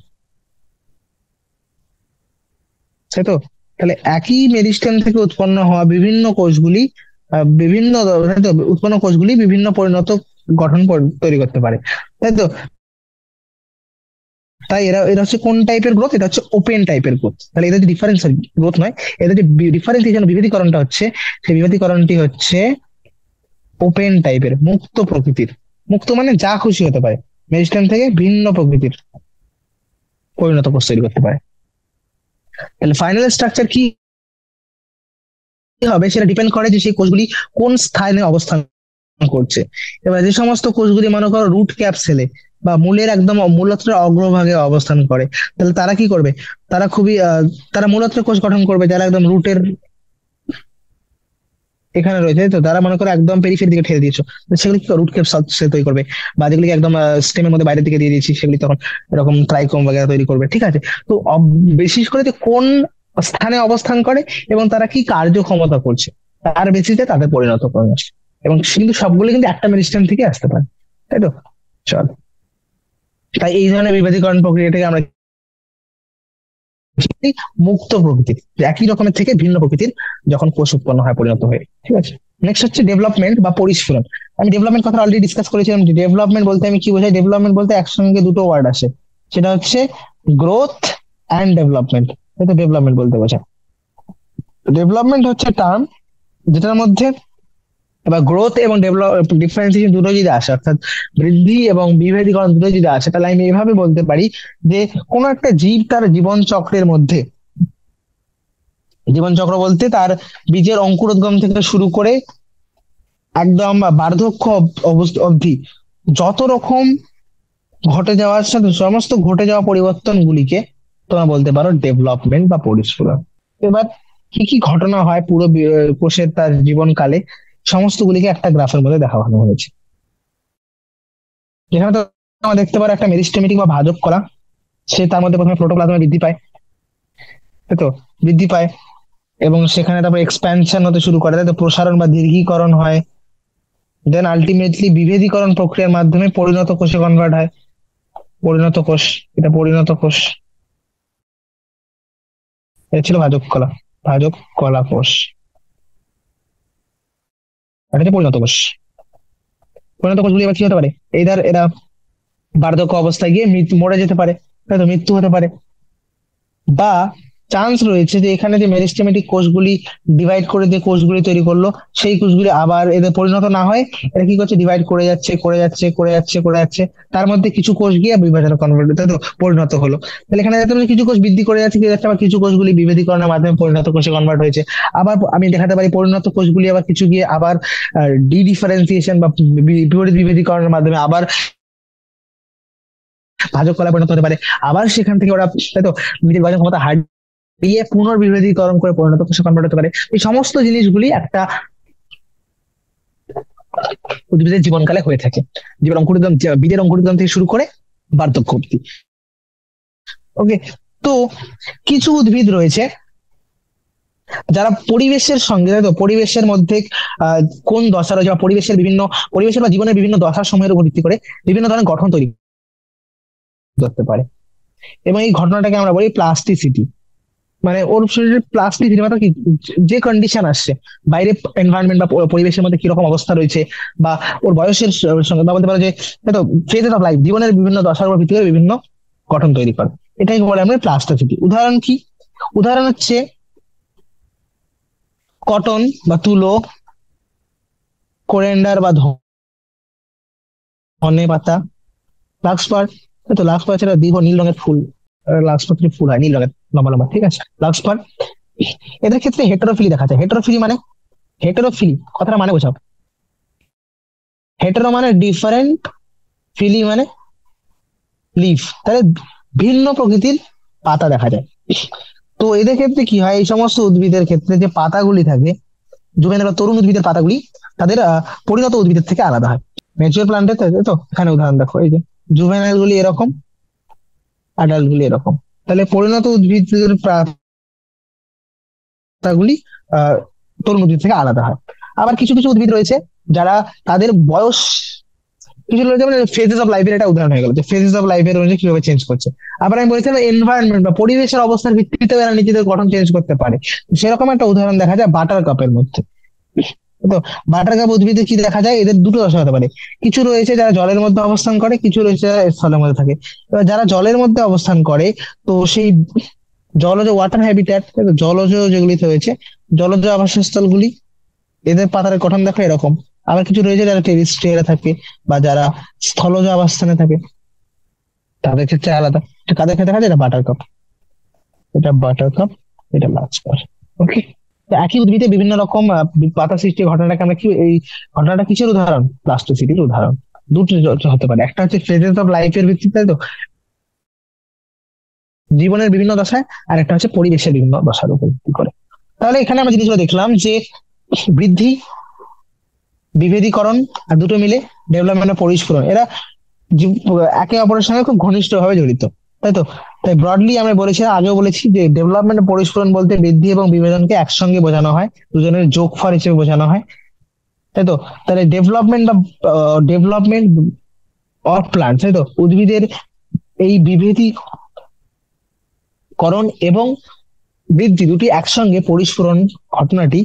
তাই তো। তাহলে একই মেরিস্টেম থেকে উৎপন্ন হওয়া বিভিন্ন কোষগুলি বিভিন্ন তাই তো, উৎপন্ন কোষগুলি বিভিন্ন পরিণত গঠন তৈরি করতে পারে, তাই তো। তাই এরা এরা হচ্ছে কোন টাইপের গ্রোথ? এটা হচ্ছে ওপেন টাইপের গ্রোথ। তাহলে এদের যে ডিফারেন্স গ্রোথ নয়, এদের যে ডিফারেন্সিয়েশন বিভেদীকরণটা হচ্ছে, সেই বিভেদীকরণটি হচ্ছে ওপেন টাইপের, মুক্ত প্রকৃতির। মুক্ত মানে যা খুশি হতে পারে, মেরিস্টেম থেকে ভিন্ন প্রকৃতির পরিণত কোষ তৈরি করতে পারে। তাহলে ফাইনাল স্ট্রাকচার কি হবে সেটা ডিপেন্ড করে যে সেই কোষগুলি কোন স্থানে অবস্থান করছে। এবার যে সমস্ত কোষগুলি মনে করো রুট ক্যাপসেলে বা মূলের একদম মূলত্রের অগ্রভাগে অবস্থান করে, তাহলে তারা কি করবে? তারা খুবই তারা মূলত্রের কোষ গঠন করবে যারা একদম রুটের এখানে রয়েছে। তো তারা মনে করো একদম পেরিফেরি দিকে ঠেলে দিয়েছো, তো সেগুলি কি রুট ক্যাপ সে তৈরি করবে। বা যেগুলি একদম স্টেমের মধ্যে বাইরের দিকে দিয়ে দিয়েছি সেগুলি তখন এরকম ট্রাইকোম বগেরা তৈরি করবে। ঠিক আছে? তো বিশেষ করে যে কোন স্থানে অবস্থান করে এবং তারা কি কার্যক্ষমতা করছে তার বেসিসে তাদের পরিণত ক্রম আসে। এবং কিন্তু সবগুলো কিন্তু একটা মেরিস্টেম থেকে আসতে পারে, তাই তো? চল, তাই এই ধরনের বিভেদীকরণ প্রক্রিয়াটাকে আমরা মুক্ত প্রকৃতির, একই রকমের থেকে ভিন্ন প্রকৃতির যখন কোষ উৎপন্ন হয় পরিণত হয়ে। ঠিক আছে? নেক্সট হচ্ছে ডেভেলপমেন্ট বা পরিস্ফুরণ। আমি ডেভেলপমেন্ট কথা অলরেডি ডিসকাস করেছিলাম। ডেভেলপমেন্ট বলতে আমি কি বোঝাই? ডেভেলপমেন্ট বলতে একসঙ্গে দুটো ওয়ার্ড আসে, সেটা হচ্ছে গ্রোথ অ্যান্ড ডেভেলপমেন্ট। এটা ডেভেলপমেন্ট বলতে বোঝায়। ডেভেলপমেন্ট হচ্ছে টার্ম যেটার মধ্যে এবার গ্রোথ এবং ডেভেলপ ডিফারেন্সিয়েশন দুটো যদি আসে, অর্থাৎ বৃদ্ধি এবং বিভেদীকরণ দুটো যদি আসে, তাহলে আমি এভাবে বলতে পারি যে কোনো একটা জীব তার জীবন চক্রের মধ্যে, জীবন চক্র বলতে তার বীজের অঙ্কুরোদ্গম থেকে শুরু করে একদম বার্ধক্য অবধি যত রকম ঘটে যাওয়ার সাথে সমস্ত ঘটে যাওয়া পরিবর্তনগুলিকে তোমরা বলতে পারো ডেভেলপমেন্ট বা পরিস্ফুরণ। এবার কি কি ঘটনা হয় পুরো কোষের তার জীবনকালে, সমস্তগুলিকে একটা গ্রাফের মধ্যে দেখানো হয়েছে। যেখানে তো আমরা দেখতে পারো একটা মেরিস্টেমেটিক বা ভাজক কলা, সে তার মধ্যে প্রথমে প্রোটোপ্লাজমে বৃদ্ধি পায়, তাই তো? বৃদ্ধি পায় এবং সেখানে তারপর এক্সপ্যানশন হতে শুরু করে, তাই তো? প্রসারণ বা দীর্ঘীকরণ হয়। দেন আলটিমেটলি বিভেদীকরণ প্রক্রিয়ার মাধ্যমে পরিণত কোষে কনভার্ট হয়। পরিণত কোষ, এটা পরিণত কোষ। এটা ছিল ভাজক কলা, ভাজক কলা কোষ। এটা হচ্ছে পরিণত কোষ। পরিণত কোষগুলি এবার কি হতে পারে? এইদার এরা বার্ধক্য অবস্থায় গিয়ে মৃত্যু, মরে যেতে পারে, তাই তো? মৃত্যু হতে পারে। বা চান্স রয়েছে যে এখানে যে মেরিস্টেমেটিক কোষগুলি ডিভাইড করে দিয়ে কোষগুলি তৈরি করলো, সেই কোষগুলি আবার এদের পরিণত না হয়, এটা কি করছে? ডিভাইড করে যাচ্ছে, করে যাচ্ছে, করে যাচ্ছে, করে যাচ্ছে। তার মধ্যে কিছু কোষ গিয়ে বিভাজনে কনভার্ট, তাই তো? পরিণত হলো। তাহলে এখানে দেখতে পাচ্ছি কিছু কোষ বৃদ্ধি করে যাচ্ছে, করে যাচ্ছে, আবার কিছু কোষগুলি বিভেদীকরণের মাধ্যমে পরিণত কোষে কনভার্ট হয়েছে। আবার আমি দেখাতে পারি পরিণত কোষগুলি আবার কিছু গিয়ে আবার ডি ডিফারেন্সিয়েশন বা বিপরীত বিভেদীকরণের মাধ্যমে আবার ভাজক কলায় পরিণত হতে পারে। আবার সেখান থেকে ওরা, তাই তো, নিজের গঠন ক্ষমতা হারিয়ে পুনর্বিভেদীকরণ করে পরিণত কোষে কনভার্ট হতে পারে। এই সমস্ত জিনিসগুলি একটা উদ্ভিদের জীবনকালে হয়ে থাকে, জীবন অঙ্কুরোদ্গম, বীজের অঙ্কুরোদ্গম থেকে শুরু করে বার্ধক্য অবধি। ওকে। তো কিছু উদ্ভিদ রয়েছে যারা পরিবেশের সঙ্গে, তাই তো, পরিবেশের মধ্যে কোন দশা রয়েছে বা পরিবেশের বিভিন্ন, পরিবেশের বা জীবনের বিভিন্ন দশা সময়ের উপর ভিত্তি করে বিভিন্ন ধরনের গঠন তৈরি করতে পারে। এবং এই ঘটনাটাকে আমরা বলি প্লাস্টিসিটি। মানে ওর শরীরে প্লাস্টিসিটি মানে কি, যে কন্ডিশন আসছে, বাইরে এনভায়রনমেন্ট বা পরিবেশের মধ্যে কিরকম অবস্থা রয়েছে, বা ওর বয়সের সঙ্গে, বা বলতে পারো যে তো ফেজেস অফ লাইফ, জীবনের বিভিন্ন দশার উপর ভিত্তি করে বিভিন্ন গঠন তৈরি করে, এটাই বলে আমরা প্লাস্টিসিটি। উদাহরণ কি? উদাহরণ হচ্ছে কটন বা তুলো, কোরিয়ান্ডার বা ধনে পাতা, লাক্সপার। তো লাক্সপার সেটা দীর্ঘ নীল রঙের ফুল, লাক্সপার থেকে ফুল হয় নীল রঙের, লম্বা লম্বা। ঠিক আছে? লাক্সপার। এদের ক্ষেত্রে হেটারোফিলি দেখা যায়। হেটারোফিলি মানে, হেটারোফিলি কথাটা মানে বোঝাও। হেটারো মানে ডিফারেন্ট, ফিলি মানে লিফ, তাহলে ভিন্ন প্রকৃতির পাতা দেখা যায়। তো এদের ক্ষেত্রে কি হয়? এই সমস্ত উদ্ভিদের ক্ষেত্রে যে পাতাগুলি থাকে, জুভেনাইল বা তরুণ উদ্ভিদের পাতাগুলি তাদের পরিণত উদ্ভিদের থেকে আলাদা হয়। ম্যাচিওর প্লান্টের তো এখানে উদাহরণ দেখো, এই যে জুভেনাইল গুলি এরকম, অ্যাডাল্ট গুলি এরকম। তাহলে পরিণত উদ্ভিদের পাতাগুলি আহ তরুণ উদ্ভিদ থেকে আলাদা হয়। আবার কিছু কিছু উদ্ভিদ রয়েছে যারা তাদের বয়স, কিছু রয়েছে মানে ফেজেস অফ লাইফের, এটা উদাহরণ হয়ে গেল যে ফেজেস অফ লাইফের অনুযায়ী কিভাবে চেঞ্জ করছে। আবার আমি বলেছিলাম এনভায়রনমেন্ট বা পরিবেশের অবস্থার ভিত্তিতে এরা নিজেদের গঠন চেঞ্জ করতে পারে। সেরকম একটা উদাহরণ দেখা যায় বাটার কাপের মধ্যে। তো বাটার কাপ উদ্ভিদে কি দেখা যায়? এদের দুটো দশা হতে পারে। কিছু রয়েছে যারা জলের মধ্যে অবস্থান করে, কিছু রয়েছে যারা স্থলের মধ্যে থাকে। এবার যারা জলের মধ্যে অবস্থান করে, তো সেই জলজ ওয়াটার হ্যাবিট্যাট, জলজ যেগুলিতে রয়েছে, জলজ আবাসস্থল গুলি, এদের পাতার গঠন দেখো এরকম। আবার কিছু রয়েছে যারা টেরিস্ট্রিয়ালে থাকে বা যারা স্থলজ অবস্থানে থাকে, তাদের ক্ষেত্রে আলাদা। এটা কাদের ক্ষেত্রে থাকে? এটা বাটার কাপ, এটা বাটার কাপ, এটা লার্জ। ওকে। তো একই উদ্ভিদে বিভিন্ন রকম পাতা সৃষ্টির ঘটনাটাকে আমরা কি, এই ঘটনাটা কিসের উদাহরণ? প্লাস্টোসিটির উদাহরণ। দুটো হতে পারে, একটা হচ্ছে ফেজেস অফ লাইফের ভিত্তিতে, তাই তো, জীবনের বিভিন্ন দশায়, আর একটা হচ্ছে পরিবেশের বিভিন্ন দশার উপর ভিত্তি করে। তাহলে এখানে আমরা জিনিসগুলো দেখলাম যে বৃদ্ধি, বিভেদীকরণ, আর দুটো মিলে ডেভেলপমেন্ট ও পরিস্ফুরণ, এরা একে অপরের সঙ্গে খুব ঘনিষ্ঠভাবে জড়িত, তাই তো। তাই ব্রডলি আমরা বলেছি, আগেও বলেছি, যে ডেভেলপমেন্ট ও পরিস্ফুরণ বলতে বৃদ্ধি এবং বিভাজনকে একসঙ্গে বোঝানো হয়, দুজনের যোগফল হিসেবে বোঝানো হয়, তাই তো। তাহলে ডেভেলপমেন্ট বা ডেভেলপমেন্ট অফ প্লান্ট, তাই তো, উদ্ভিদের এই বিভেদীকরণ এবং বৃদ্ধি দুটি একসঙ্গে পরিস্ফুরণ ঘটনাটি,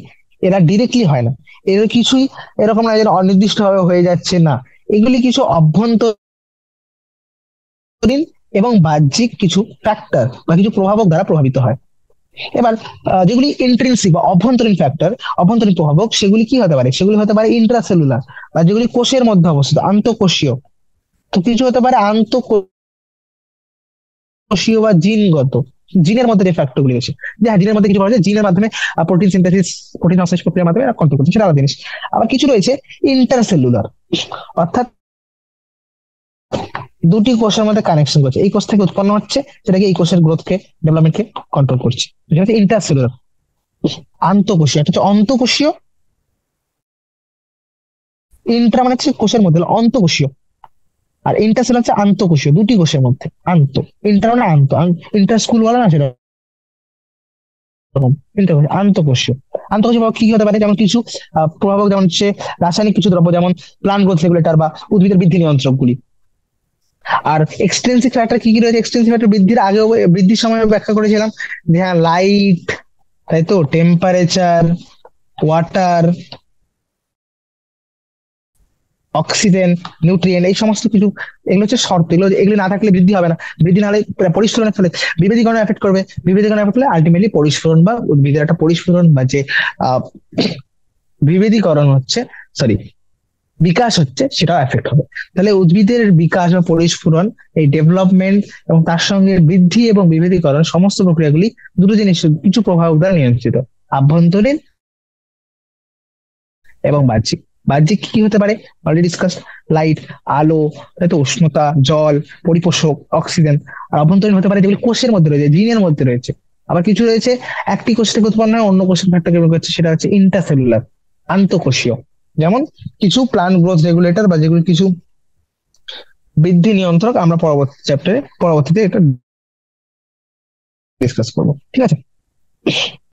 এরা ডিরেক্টলি হয় না, এর কিছুই এরকম না যে অনির্দিষ্ট ভাবে হয়ে যাচ্ছে, না, এগুলি কিছু অভ্যন্তরীণ এবং বাহ্যিক কিছু ফ্যাক্টর বা কিছু প্রভাবক দ্বারা প্রভাবিত হয়। এবার যেগুলি ইন্ট্রিনসিক বা অভ্যন্তরীণ ফ্যাক্টর, অভ্যন্তরীণ প্রভাবক, সেগুলি কি হতে পারে? সেগুলি হতে পারে ইন্ট্রাসেলুলার, বা যেগুলি কোষের মধ্যে অবস্থিত, আন্তঃকোষীয়। তো কিছু হতে পারে আন্তঃকোষীয় বা জিনগত, জিনের মধ্যে যে ফ্যাক্টর গুলি আছে, যে হ্যাঁ জিনের মধ্যে কিছু পাওয়া যায়, জিনের মাধ্যমে প্রোটিন সিনথেসিস, প্রোটিন সংশ্লেষ প্রক্রিয়ার মাধ্যমে কন্ট্রোল করছে, সেটা আলাদা জিনিস। আবার কিছু রয়েছে ইন্টারসেলুলার, অর্থাৎ দুটি কোষের মধ্যে কানেকশন করছে, এই কোষ থেকে উৎপন্ন হচ্ছে, সেটাকে এই কোষের গ্রোথকে, ডেভেলপমেন্টকে কন্ট্রোল করছে, যেটা হচ্ছে ইন্টারসেলুলার। আন্তঃকোষীয়, এটা হচ্ছে অন্তঃকোষীয়। ইন্ট্রা মানে হচ্ছে কোষের মধ্যে, অন্তঃকোষীয়। আর ইন্টারসেলুলার হচ্ছে আন্তঃকোষীয়, দুটি কোষের মধ্যে। আন্ত, ইন্টার মানে আন্ত, ইন্টার স্কুল বলে না সেটা, আন্তঃকোষীয়। আন্তঃকোষীয় প্রভাব কি কি হতে পারে? যেমন কিছু প্রভাবক, যেমন হচ্ছে রাসায়নিক কিছু দ্রব্য, যেমন প্লান্ট গ্রোথ রেগুলেটর বা উদ্ভিদের বৃদ্ধি নিয়ন্ত্রক গুলি। আর এক্সটেন্সিভ ফ্যাক্টর কি কি রয়েছে? এক্সটেন্সিভ ফ্যাক্টর বৃদ্ধির আগেও, বৃদ্ধির সময় ব্যাখ্যা করেছিলাম, যে হ্যাঁ লাইট, তাই তো, টেম্পারেচার, ওয়াটার, অক্সিজেন, নিউট্রিয়েন্ট, এই সমস্ত কিছু, এগুলো হচ্ছে শর্ত, এগুলো এগুলো না থাকলে বৃদ্ধি হবে না। বৃদ্ধি না হলে পরিস্ফুরণের ফলে বিভেদীকরণ এফেক্ট করবে, বিভেদীকরণ এফেক্ট করলে আলটিমেটলি পরিস্ফুরণ বা উদ্ভিদের একটা পরিস্ফুরণ বা যে আহ, বিভেদীকরণ হচ্ছে, সরি, বিকাশ হচ্ছে, সেটাও এফেক্ট হবে। তাহলে উদ্ভিদের বিকাশ বা পরিস্ফুরণ, এই ডেভেলপমেন্ট এবং তার সঙ্গে বৃদ্ধি এবং বিভেদীকরণ, সমস্ত প্রক্রিয়াগুলি দুটো জিনিস, কিছু প্রভাব দ্বারা নিয়ন্ত্রিত, আভ্যন্তরীণ এবং বাহ্যিক। বাহ্যিক কি হতে পারে? অলরেডি ডিসকাস, লাইট, আলো, তাই তো, উষ্ণতা, জল, পরিপোষক, অক্সিজেন। আর অভ্যন্তরীণ হতে পারে যেগুলি কোষের মধ্যে রয়েছে, জিনের মধ্যে রয়েছে। আবার কিছু রয়েছে একটি কোষ থেকে উৎপন্ন হয়, অন্য কোষের ফ্যাক্টর ব্যবহার করছে, সেটা হচ্ছে ইন্টারসেলুলার, আন্তঃকোষীয়। যেমন কিছু প্লান্ট গ্রোথ রেগুলেটর বা যেগুলি কিছু বৃদ্ধি নিয়ন্ত্রক, আমরা পরবর্তী চ্যাপ্টারে, পরবর্তীতে এটা ডিসকাস করবো, ঠিক আছে।